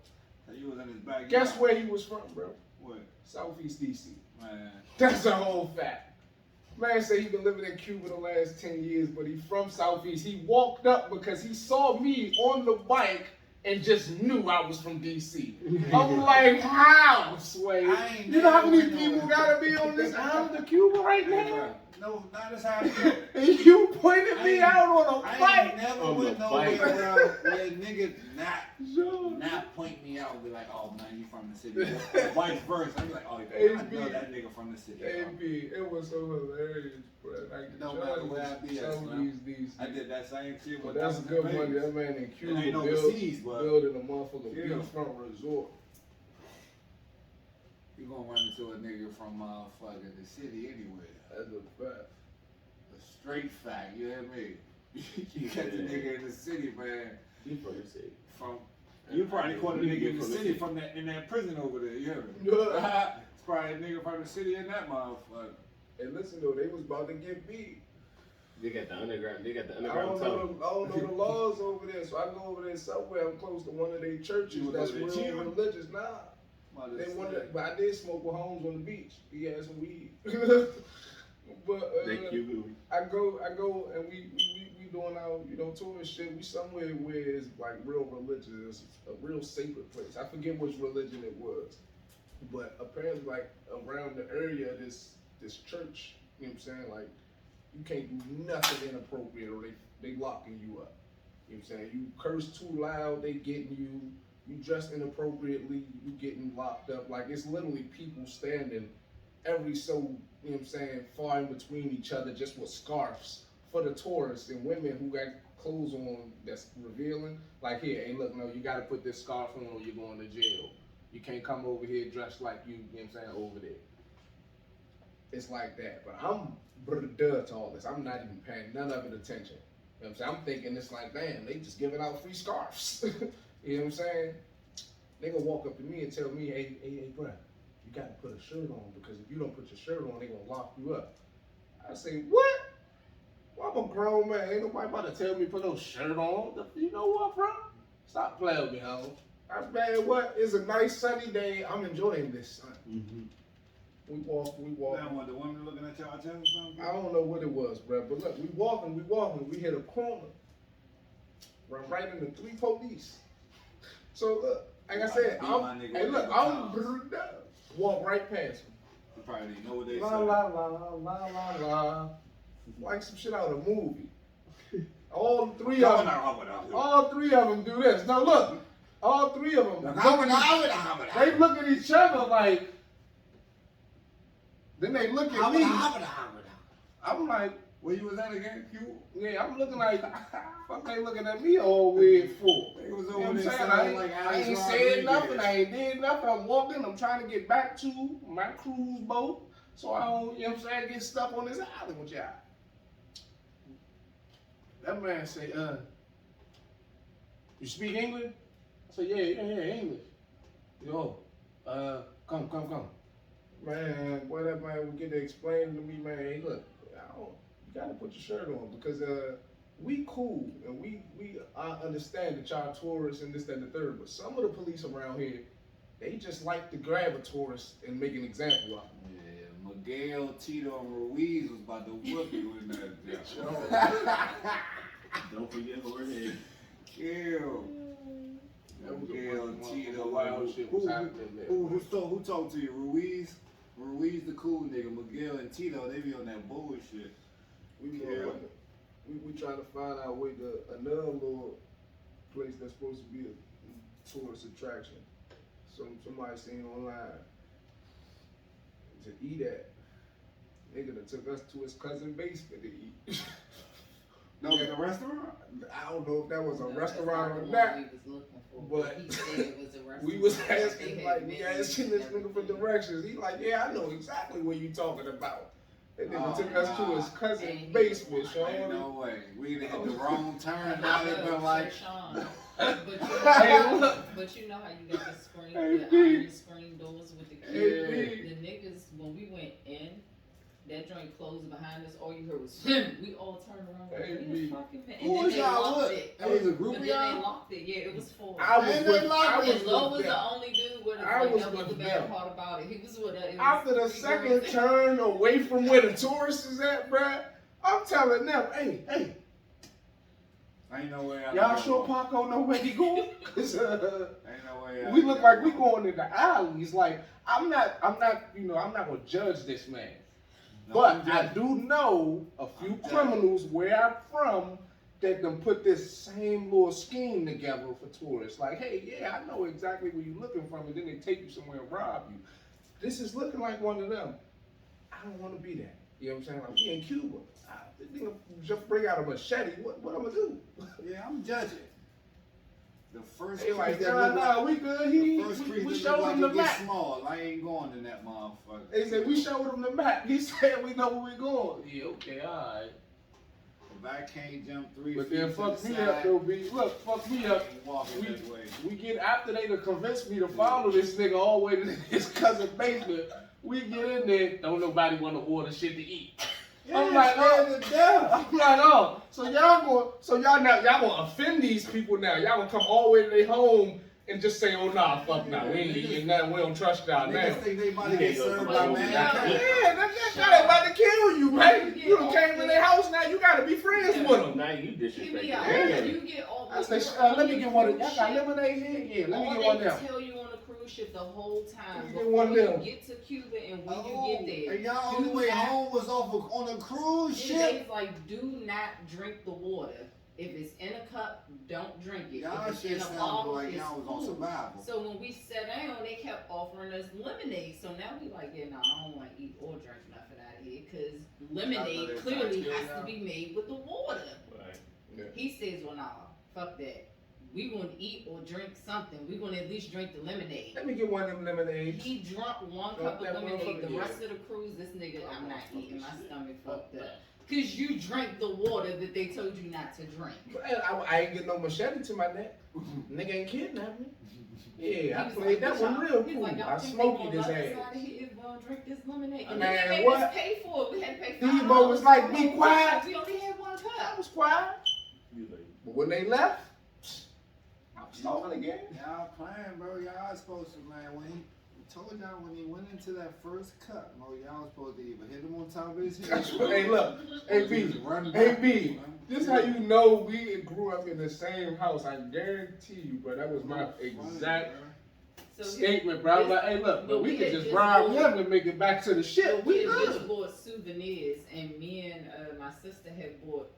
So you was in his backyard. Guess where he was from, bro? What? Southeast DC. Man. That's a whole fact. Man said he been living in Cuba the last 10 years, but he from Southeast. He walked up because he saw me on the bike and just knew I was from DC. I'm like, how, Sway? I ain't You know how many never people known. gotta be on this island of Cuba right now? No, not as high. And you pointed me out on a I ain't fight. never On went the nowhere fight. where niggas not point me out and be like, oh man, you from the city. Vice versa. I be like, oh, I know that nigga from the city. AB, it was so hilarious, bro. Like, It don't matter where I be at, some of Slim. these. I did that same shit But with that's good money. That man in Cuba ain't overseas, but building a motherfucking yeah. beachfront resort. you gonna run into a nigga from motherfucking the city anywhere. That's a fact. A straight fact, you hear me? You got the nigga in the city, man. You from the city. From you probably caught a nigga in the city from that in that prison over there, you hear me? Yeah. It's probably a nigga from the city in that motherfucker. And listen though, they was about to get beat. They got the underground. They got the I underground don't tunnel. know the laws over there, so I go over there somewhere. I'm close to one of their churches You was that's over there real chilling? religious. Nah, Mother they said. wanted, but I did smoke with Holmes on the beach. He had some weed. But They Cuban. I go, and we doing our tourist shit. We somewhere where it's like real religious, a real sacred place. I forget which religion it was, but apparently like around the area, this church, you know what I'm saying, like you can't do nothing inappropriate or they locking you up. You know what I'm saying? You curse too loud, they getting you. You dress inappropriately, you getting locked up. Like it's literally people standing every so, you know what I'm saying, far in between each other just with scarves for the tourists and women who got clothes on that's revealing. Like here, hey look, no, you gotta put this scarf on or you're going to jail. You can't come over here dressed like you know what I'm saying, over there. It's like that. But I'm duh to all this. I'm not even paying none of it attention. You know what I'm saying? I'm thinking it's like, damn, they just giving out free scarves. You know what I'm saying? They gonna walk up to me and tell me, hey, bro, you gotta put a shirt on because if you don't put your shirt on, they gonna lock you up. I say, what? Well, I'm a grown man. Ain't nobody about to tell me put no shirt on. You know what, bro? Stop playing with me, homie. Man, what? It's a nice sunny day. I'm enjoying this sun. Mm-hmm. We walk. Now, what, the woman looking at y'all chest or something? I don't know what it was, bro, but look, we walking. We hit a corner. Run right into 3 police. So look, like I said, I'm walk right past him. You probably didn't know what they La said. la la la la la. Like some shit out of a movie. All 3 of them do this. Now look, all 3 of them. They look at each other like. Then they look at me. I'm like, where you was at again, Q? yeah, I'm looking like, fuck they looking at me all weird for? They was You know what over I'm there saying? sounding like I ain't Alex said nothing. Rodriguez. I ain't did nothing. I'm walking. I'm trying to get back to my cruise boat. So I don't, you know what I'm saying, get stuck on this island with y'all. That man say, you speak English? I say, yeah, English. Yo, come. Man, boy, that man would get to explain to me, man, hey, look, you gotta put your shirt on because we cool and I understand that y'all tourists and this, that, and the third, but some of the police around here, they just like to grab a tourist and make an example of them. Yeah, Miguel, Tito, and Ruiz was about to whoop you in that bitch. Don't forget Jorge. Kill. Miguel, Tito, wild shit was happening there. Who talked to you? Ruiz? Ruiz the cool nigga. Miguel and Tito, they be on that bullshit. We trying to find our way to another little place that's supposed to be a tourist attraction. Somebody seen online to eat at. Nigga that took us to his cousin's basement to eat. No, was it a restaurant? I don't know if that was a restaurant or not. not. We was looking for, but he said it was a restaurant. We was They asking, had like, menus this and nigga for everything. directions. He like, yeah, I know exactly what you talking about. And then Oh, took us to his nah. cousin's basement, Ain't Sean. no way. We hit the wrong turn. And Now I they know, been like, Sean, Hey, look. but you know how you got the Hey, iron screen doors with the key. Hey, The niggas, when we went in, that joint closed behind us. All you heard was, we all turned around. Hey, Like, B. fucking man. who And then was they y'all locked with? it. That was a But group then of they y'all? locked it. Yeah, it was full. I was And with, they locked I it. was And Lo was with the them. only dude with us. I Like, was that was the with bad them. part about it. He was with us. It was After the 3 second girls. turn away from where the tourists is at, bruh, I'm telling them, hey, ain't no way. y'all sure Paco know where he going? 'Cause, Ain't no way. we look like we going in the alleys. Like I'm not gonna judge this man, But I do know a few I'm criminals where I'm from that them put this same little scheme together for tourists. Like, hey, yeah, I know exactly where you're looking from, and then they take you somewhere and rob you. This is looking like one of them. I don't want to be that. You know what I'm saying? Like, we in Cuba. This nigga just bring out a machete. What I'm gonna do? Yeah, I'm judging. The first They like, crease that look like, nah, we good. the first We crease that showed look like him the it gets map. small. I ain't going in that motherfucker. They said we showed him the map. He said we know where we going. Yeah, okay, alright. If I can't jump 3 But feet then to fuck the me side, up though, B. Look, fuck me up. I ain't walking We, that way. we get after they to convince me to follow this nigga all the way to his cousin's basement. We get in there, don't nobody want to order shit to eat. Yeah, I'm like, scared to death. I'm like, oh, so y'all gonna offend these people now? Y'all gonna come all the way to their home and just say, oh nah, fuck nah, we ain't eating nothing, we don't trust y'all now. Niggas think they about to You get can't go served to by the mankind. Yeah, that guy about to kill you, man. You done came in their house now, you gotta be friends with them. Now you Give me disrespect out. Yeah. You get all I the say, let me get one of y'all got lemonade here? Yeah, let me all get one they of them. tell you on the cruise ship the whole time Let me get one of before them. you get to Cuba and when Oh, you get there. and y'all only do way not- home was on a cruise It ship? is like, do not drink the water. If it's in a cup, don't drink it. Y'all If it's shit in a sounded bottle, like it's y'all was on cool. survival. So when we sat down, they kept offering us lemonade. So now we like, yeah, no, I don't want to eat or drink nothing out of here because lemonade they're clearly trying to has kill to be made with the water. Right. Yeah. He says, well, nah, fuck that. We gonna eat or drink something. We gonna at least drink the lemonade. Let me get one of them lemonades. He drunk one Drunk cup of that lemonade. The motherfucker, rest of the cruise, this nigga, I'm not eating. My stomach fucked up. Cause you drank the water that they told you not to drink. I ain't get no machete to my neck. Nigga ain't kidnapped me. Yeah, I He was played like, that one y'all- real he's cool. like, y'all I think smoked they his gonna let us ass. out of here if we don't drink this lemonade? And Man, then they made what? us pay for it. We had to pay Debo $5 was like, for be the whole quiet. shit. We only had one I cup. was quiet. You like, But when they left, I was talking again. Y'all playing, bro. Y'all supposed to, man. When he told y'all when he went into that first cut, bro, y'all was supposed to either hit him on top of his head. That's what, hey, look. Hey, B. Run Hey, back, B. man. This how you know we grew up in the same house. I guarantee you, bro. That was my exact So statement, bro. I was like, hey, look, bro, we we could had just just rob bought- him and make it back to the ship. we We had just good. bought souvenirs, and me and my sister had bought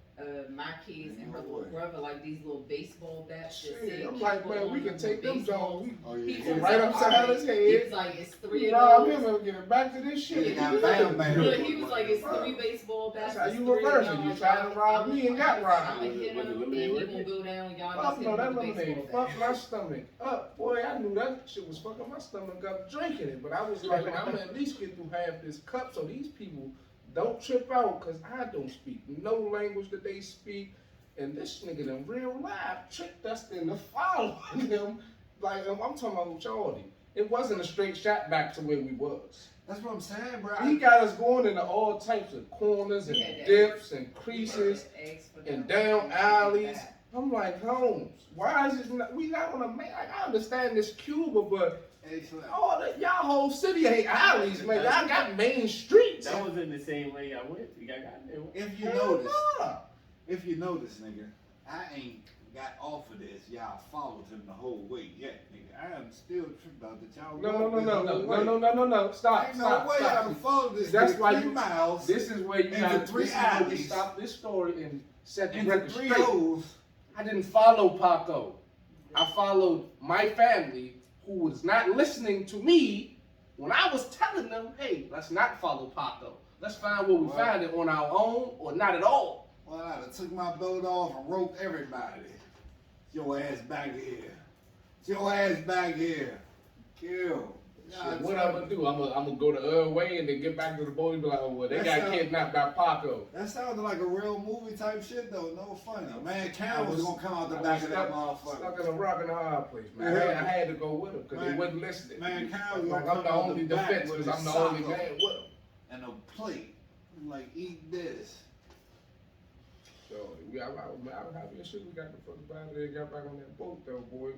my kids and her little brother like these little baseball bats. That Shit, said I'm like, Cuba man, we on can them, take them baseball. Jones. Oh, He yeah. Go was right like, upside alright. his He head. was like, it's We 3 rob of him those. and get it back to this shit. Yeah, We bam, good. bam. Look, he was like, it's 3 baseball bats. That's how it's you 3 reverse of it. y'all. You tried to rob me and got robbed. I'ma hit him, Was it and lemonade he worth gonna it? go down. Y'all Fuck just hit no, him that with the lemonade baseball fucked bat. my stomach up. Boy, I knew that shit was fucking my stomach up drinking it. But I was like, I'm gonna at least get through half this cup so these people don't trip out because I don't speak no language that they speak. And this nigga in real life tricked us into following him. Like, I'm talking about Charlie. It wasn't a straight shot back to where we was. That's what I'm saying, bro. He got us going into all types of corners and dips and creases and down alleys. I'm like, Holmes, why is this not, we not on a main, like, I understand this Cuba, but Excellent. all that, y'all whole city ain't alleys, man. Y'all got main streets. that was in the same way I went. You got there. If you Hell notice, nah. if you notice, nigga, I ain't got off of this. Y'all followed him the whole way yet, nigga. I am still tripped out that y'all No. Stop, Ain't stop, no way y'all stop. done followed this That's nigga why 3 you- miles This is where you Into got 3 this is where we alleys. stop this story and set the into record 3 straight. holes. I didn't follow Paco. I followed my family who was not listening to me when I was telling them, hey, let's not follow Paco. Let's find where we Well- find it on our own or not at all. Well, I done took my boat off and roped everybody. Your ass back here. Your ass back here. Kill. Shit, what I'm gonna do? I'm gonna go the other way and then get back to the boat and be like, oh well, they That got sound- kidnapped by Paco. That sounded like a real movie type shit though. No funny. Man, I Cal was gonna come out the I back was of that stuck motherfucker. in a rock and a hard place, man. Yeah. I had to go with them because they Man, wouldn't listen. man, Cal was like, gonna I'm the come out only the back defense with because I'm his the only sock man on. with them. And a plate. I'm like, eat this. So I'm happy as shit we got the fuck out of there, got back on that boat though, boy.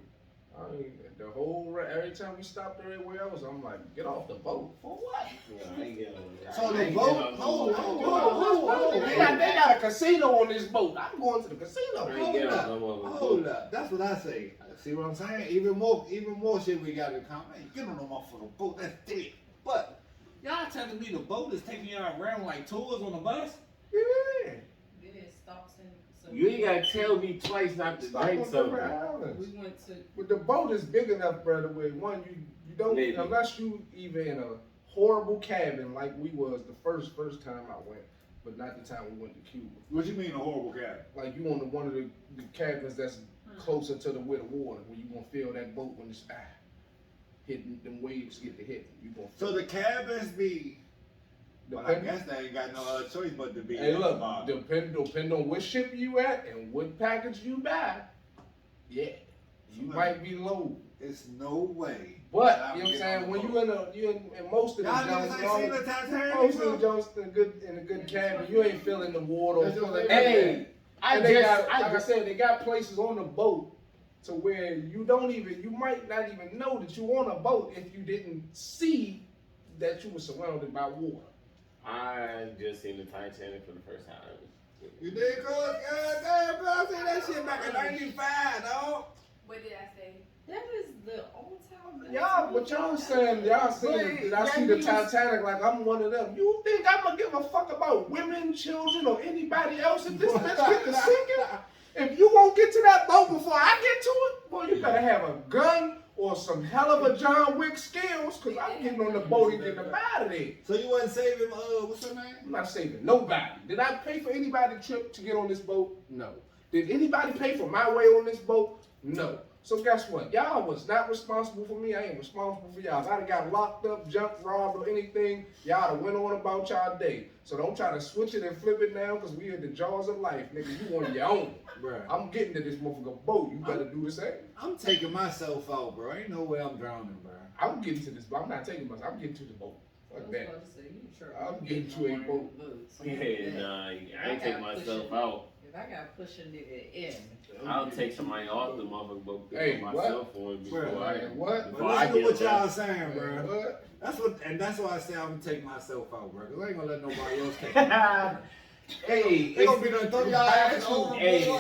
I mean, the whole every time we stopped everywhere else, I'm like, get off the boat for what? Yeah, I ain't getting on that. So I the ain't boat- getting on hold that. on. They got a casino on this boat. I'm going to the casino. I ain't Hold getting up. on no more. Hold up. That's what I say. See what I'm saying? Even more shit we got to come. Man, get on the motherfucking boat. That's thick. But y'all tell out to be the boat that's taking y'all around like tours on the bus? Yeah. Yeah, it stops in. So You ain't gotta tell me twice not to Stop drink on something. different islands. we went to. But the boat is big enough, brother, where one, you don't, Maybe. unless you even in a horrible cabin like we was the first time I went, but not the time we went to Cuba. What you mean a horrible cabin? Like you on one of the cabins that's closer to the with the water, where you gonna feel that boat when it's hitting them waves get to hit. You gonna feel So the cabins be. Well, I depend- guess they ain't got no other choice but to be. Hey, at the look, bottom. depend on what ship you at and what package you buy. Yeah, you might be low. It's no way. But you know what I'm saying, when you in most of the Y'all Jones, niggas ain't seen the Titanic, most of the bro? Jones in a good cabin, you ain't feeling the water. Or That's your feeling favorite. anything. I And they just, got, I like I just, said, they got places on the boat to where you might not even know that you on a boat if you didn't see that you were surrounded by water. I just seen the Titanic for the first time. You did, cuz? God damn, bro. I seen that shit back in 95, dog. What did I say? That is the old time. Y'all, but y'all saying, did I see the Titanic like I'm one of them. You think I'm gonna give a fuck about women, children, or anybody else if this bitch get to sinking? If you won't get to that boat before I get to it, boy, you better have a gun or some hell of a John Wick skills, cause I'm getting on the boat and getting up out of there. So you wasn't saving, what's her name? I'm not saving nobody. Did I pay for anybody's trip to get on this boat? No. Did anybody pay for my way on this boat? No. So guess what? Y'all was not responsible for me. I ain't responsible for y'all. If I'd have got locked up, jumped, robbed, or anything, y'all have went on about y'all day. So don't try to switch it and flip it now, because we in the jaws of life, nigga. You on your own. Bro, I'm getting to this motherfucker boat. You better do the same. I'm taking myself out, bro. Ain't no way I'm drowning, bro. I'm getting to this boat. I'm not taking myself. I'm getting to the boat. Fuck that. I'm getting to a boat. Yeah, nah, I ain't take myself out. If I gotta push a nigga in, I'll take somebody off the motherfucking boat to Hey, put what? myself on before Bro, I what? before But I listen to get what y'all left. saying, bro. What? That's why I say I'm gonna take myself out, bro. Cause I ain't gonna let nobody else take me. Hey, They gonna be done throw y'all ass over. hey, boy.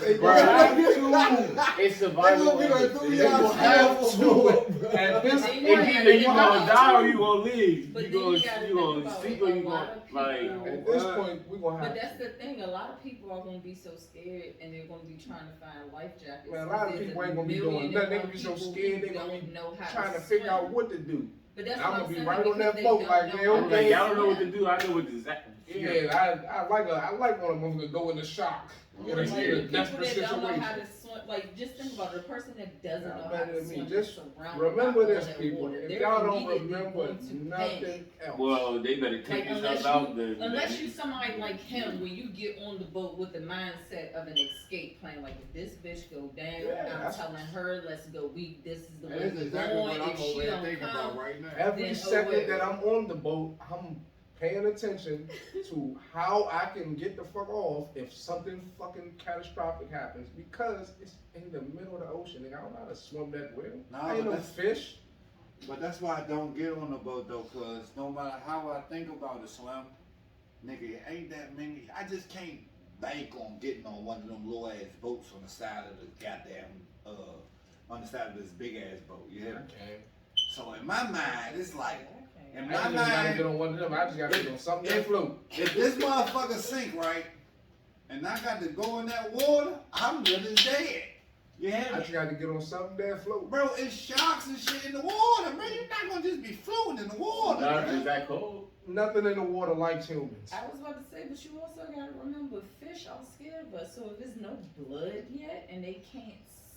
They Bro, gonna it's They survival. gonna be done of throw the y'all fittest. ass over. At this They point, know If either you gonna die or you gonna leave. But You then gonna you gotta you gonna think about sleep it, or a you lot gonna of like. people- at this point, we gonna have but that's the thing. A lot of people are gonna be so scared, and they're gonna be trying to find life jackets. Man, a lot of There's people ain't gonna be doing nothing. They gonna be so scared. They gonna be trying to figure out what to do. But that's I'm what gonna be saying, right on that because boat they like, don't man, know I'm how like, okay. to y'all don't know what to swim. do. I know what to say. Yeah, I like when a motherfucker go in the shock. Yeah, When like, it's in a people desperate that don't know how situation. to swim, like just think about it. The person that doesn't Y'all know how better to than me. swim, Just surrounded remember by this, all that people. water. If They're y'all don't immediately remember going to panic. nothing else, Well, they better take Like themselves out. unless you somebody like him, when you get on the boat with the mindset of an escape plan, like if this bitch go down, Yeah, I'm that's- telling her, let's go. This is the way That's we're exactly going. what I'm If she over here don't thinking about come, right now. every then, second well. that I'm on the boat, I'm paying attention to how I can get the fuck off if something fucking catastrophic happens, because it's in the middle of the ocean. Nigga, I don't know how to swim that well. Nah, I ain't but no that's- fish. But that's why I don't get on the boat though, cause no matter how I think about it, Slim, nigga, it ain't that many. I just can't bank on getting on one of them little ass boats on the side of the goddamn, on the side of this big ass boat. You hear me? Okay. So in my mind, it's like, in I my just gotta get mind, on one of them. I just gotta get on something that float. if this motherfucker sink right, and I got to go in that water, I'm really dead. You hear I me? just gotta get on something that float. Bro, it's sharks and shit in the water, man. You're not gonna just be floating in the water, Not man. is that cold? Nothing in the water likes humans. I was about to say, but you also gotta remember, fish are scared of us. So if there's no blood yet, and they can't.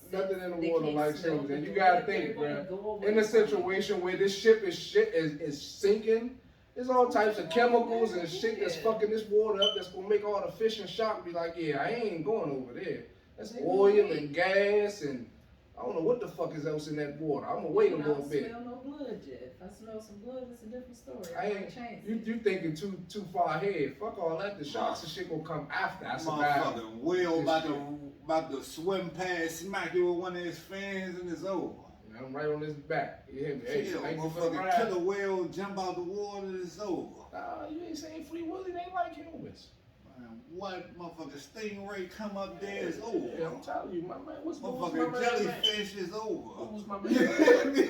Nothing in the they water can't likes smell humans. the And you blood, gotta they're think, gonna bruh, go away in a from it. situation where this ship is sinking, there's all types of chemicals and shit that's fucking this water up that's gonna make all the fish and shark be like, yeah, I ain't going over there. That's They oil gonna wait. and gas and I don't know what the fuck is else in that water. I'm gonna wait a I little don't bit. smell no blood yet. If I smell some blood, it's a different story. I I ain't- might change You it. you thinking too far ahead. Fuck all that. The sharks and shit gonna come after I survive. Motherfucking Will about to swim past, smack you with one of his fins, and it's over. I'm right on his back. You hear me? Hey, Chill, thank you for the motherfucking ride. killer whale, jump out the water, and it's over. Nah, you ain't saying Free Willy, they like humans. Man, what motherfucker stingray come up there is over. Yeah, I'm telling you, my man. What's my Motherfucking man jellyfish is What over. was my man?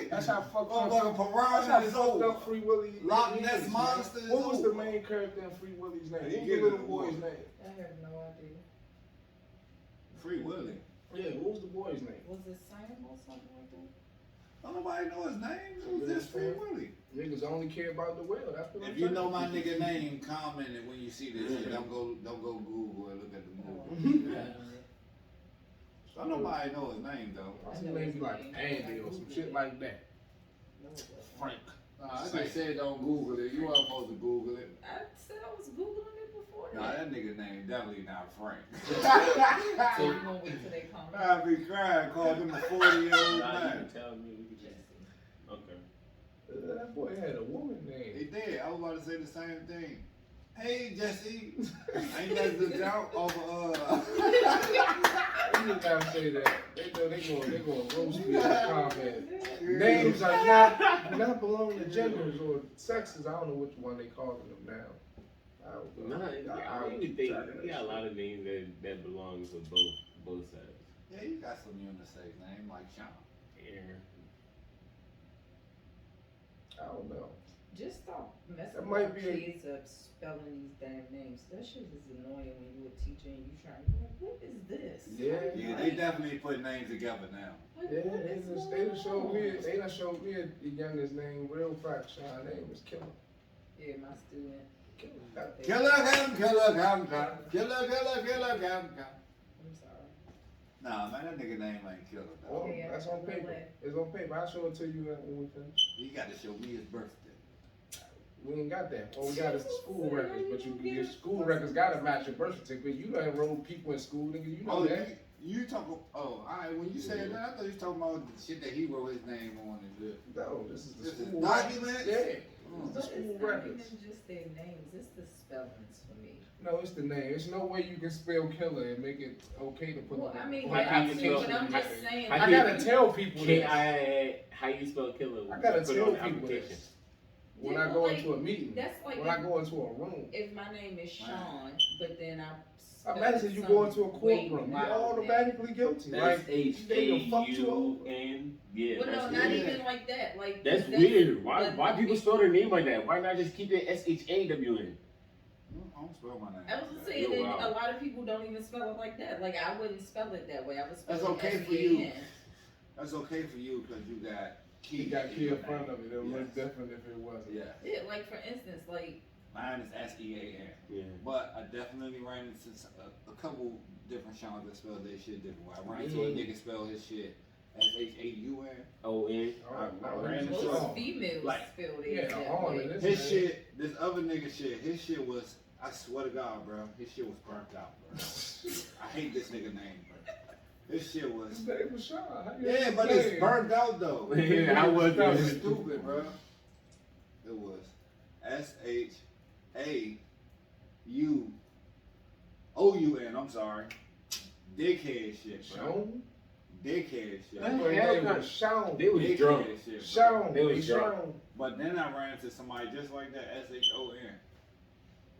That's how fucked up. Motherfucking That's piranha how is fucked over. up Free Willy. Loch is, Ness man. Monster is What was the over. main character in Free Willy's name? He What was get the little it boy's over. name? I have no idea. Free Willy. Yeah, what was the boy's name? Was it Sam or something like that? Don't nobody know his name. It was just Free Willy. Niggas only care about the whale. That's what I'm If you telling know my nigga name, comment it when you see this shit. Don't go Google and look at the Oh, movie. yeah. Don't nobody know his name though. His name be like Andy or some shit like that. No, it wasn't. Frank. I just said don't Google it. You weren't supposed to Google it. I said I was Googling it before Nah, that. that nigga name definitely not Frank. So you gonna wait till they comment? I'd be crying, called him a 40-year-old Nah, you man. can tell me. We can just. Okay. That boy had a woman He name. did. I was about to say the same thing. Hey, Jesse. Ain't that the joke over, You just gotta say that. They gonna roast me in the comment. Names are not belong to genders or sexes. I don't know which one they calling them now. Nah, I don't even think we got a lot of names that belong to both sides. Yeah, you got some unisex name like Sean. Aaron. I don't know. Just stop messing That with might our be a- kids up spelling these damn names. That shit is annoying when you a teacher and you trying to be like, what is this? Yeah. Yeah, they definitely put names together now. Like, Yeah, what is they going done showed me. on? They done showed me the youngest name. Real fact, Sean name is Killer. Yeah, my student. Killer, come, killer, come, come. Killer, I'm come. sorry. Nah, man, that nigga name ain't Killer, Oh, dog. Yeah, that's on really. paper. It's on paper. I'll show it to you when we finish. You got to show me his birthday. We ain't got that. All we got is the school records, but your school records gotta match your birth certificate. You done enrolled people in school, nigga. You know Oh, that. you talking? Oh, all right. When you said that, I thought you was talking about the shit that he wrote his name on and shit. No, this is the This is school documents? records. Yeah. Mm. It's the But school it's not records. even just their names, it's the spellings for me. No, it's the name. There's no way you can spell killer and make it okay to put Well, on I mean, How yeah, can I you do, spell but I'm just saying. I I gotta tell people this. How you spell killer? I gotta Put it tell on the people application. this. When Yeah, I go like, into a meeting, that's like when I go into a room, if my name is Sean, but then I spell imagine you some go into a way courtroom, you're wild automatically guilty. That's Like, they done fucked you over. H-A-U-N. Yeah, Well, no, that's not weird. even like that. Like That's weird. but Why people spell their name like that? Why not just keep it S-H-A-W-N? I don't spell my name. I was like just that. saying You're that wild. a lot of people don't even spell it like that. Like I wouldn't spell it that way. I would spell That's it okay for you. S-A-N. That's okay for you because you got key. You got key in front name. of it. It would look Yes. different if it wasn't. Yeah. Yeah, like for instance, like Mine is S-E-A-N. Yeah. But I definitely ran into a couple different Sean's that spell their shit different way. I ran into a nigga spell his shit S-H-A-U-N. O-N. I ran into most Sean. females Like, spell yeah, theirs that all way. of this. His shit, this other nigga shit, his shit was, I swear to God, bro, his shit was burnt out, bro. I hate this nigga name, bro. His shit was, His name was Sean. How you yeah, know but his it's name? burnt out though. Yeah, I was That was there. stupid, bro. It was S-H-A-U-O-U-N, I'm sorry. Dickhead shit, bro. Sean? Dickhead shit. That Hell boy name no. was Sean. They was Dickhead drunk. shit, bro. Sean. They was drunk. Sean. But then I ran into somebody just like that, S-H-O-N.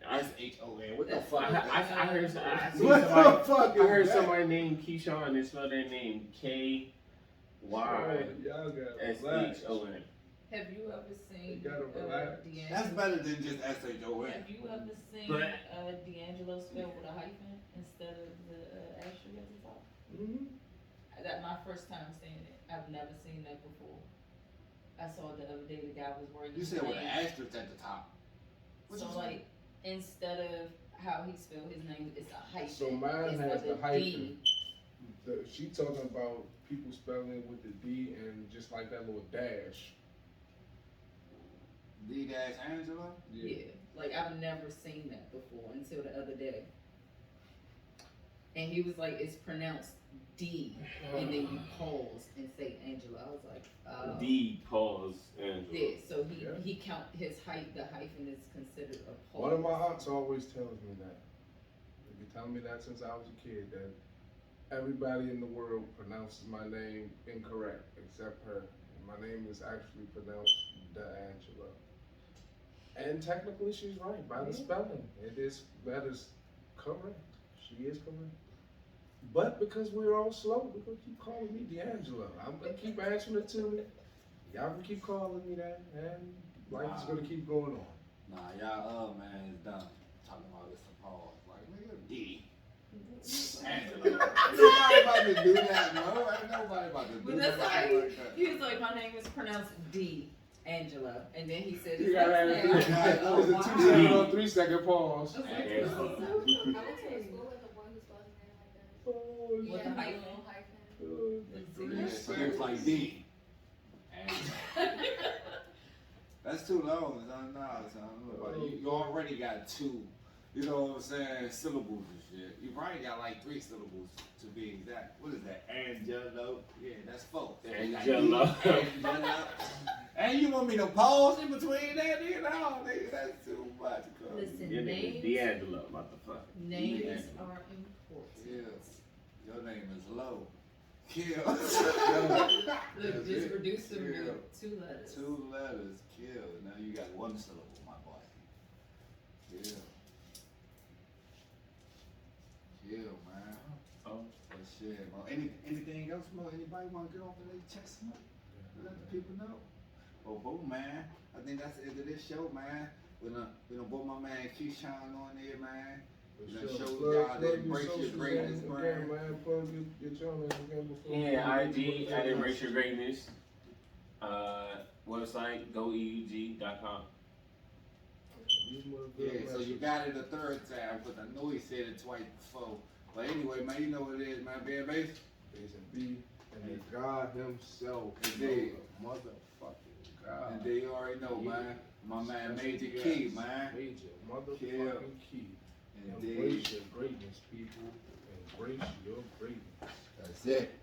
I S-H-O-N. What the That's fuck? I is that? heard I seen What the somebody. fuck I is heard that? somebody named Keyshawn and spell their name K-Y-S-H-O-N. Y'all gotta relax. Have you ever seen You gotta relax. That's D'Angelo? better than just S-H-O-N. Have you ever seen But- D'Angelo spelled with a hyphen instead of the asterisk at the top? Mm-hmm. That's my first time seeing it. I've never seen that before. I saw it the other day. The guy was wearing. You his said with an name. asterisk at the top. What So you like instead of how he spelled his name, it's a hyphen. So mine It's has with the a hyphen. D. She talking about people spelling with the D and just like that little dash. D-Angela? Yeah, like I've never seen that before until the other day. And he was like, it's pronounced D, and then you pause and say Angela. I was like, oh. D pause Angela. Yeah, so Yeah. he count his height. The hyphen is considered a pause. One of my aunts always tells me that. They've been telling me that since I was a kid, that everybody in the world pronounces my name incorrect except her. And my name is actually pronounced D'Angelo. And technically she's right by the Yeah. spelling. It is letters Correct. She is correct. But because we're all slow, we're gonna keep calling me D'Angelo. I'm gonna keep answering it to me. Y'all can keep calling me that, and life is gonna keep going on. Nah, y'all, man, is done. Talking about this pause. Like, nigga, D. Angela. Ain't nobody about to do that, bro. Ain't nobody about to do But that. that's how Like that. he was like, my name is pronounced D. Angela. And then he said, You his gotta last name. have I was like, oh, a wow. 2 second or 3 second pause. I was like, Yeah. this is so I went to a nice. school with a boy who spells his name like that. Oh, With Yeah, the with a hyphen. little hyphen. Yeah, so it's like D. Angela. That's too long. No, son. You already got 2, you know what I'm saying, syllables and shit. You probably got like 3 syllables to be exact. What is that? Angelo? Yeah, that's 4. Angelo. Angelo. And you want me to pause in between that? You know, nigga, that's too much. Cause Listen, Your name is names, D'Angelo, motherfucker. names D'Angelo. are important. Yeah. Your name is Lo. Kill. Look, just it. reduce them Yeah. to 2 letters. 2 letters. Kill. Now you got 1 syllable, my boy. Kill. Kill, man. Oh. But shit, well, anything else, Mo? Anybody want to get off of their chest, Mo? Let the people know. Well, boom, man. I think that's the end of this show, man. We done put my man Keyshawn on there, man. We done showed y'all that embrace your greatness, man. Plug your channel again before. Yeah, IG at Embrace Your Greatness. Website goeug.com. Yeah, so you got it a 3rd time, because I know he said it twice before. But anyway, man, you know what it is, man. BLB. Is and B and the God himself. Indeed. Motherfucking God. And they already know, man. My man Majorkey, man. Major motherfucking Yeah. key. Indeed. Embrace your greatness, people. Embrace your greatness. That's it.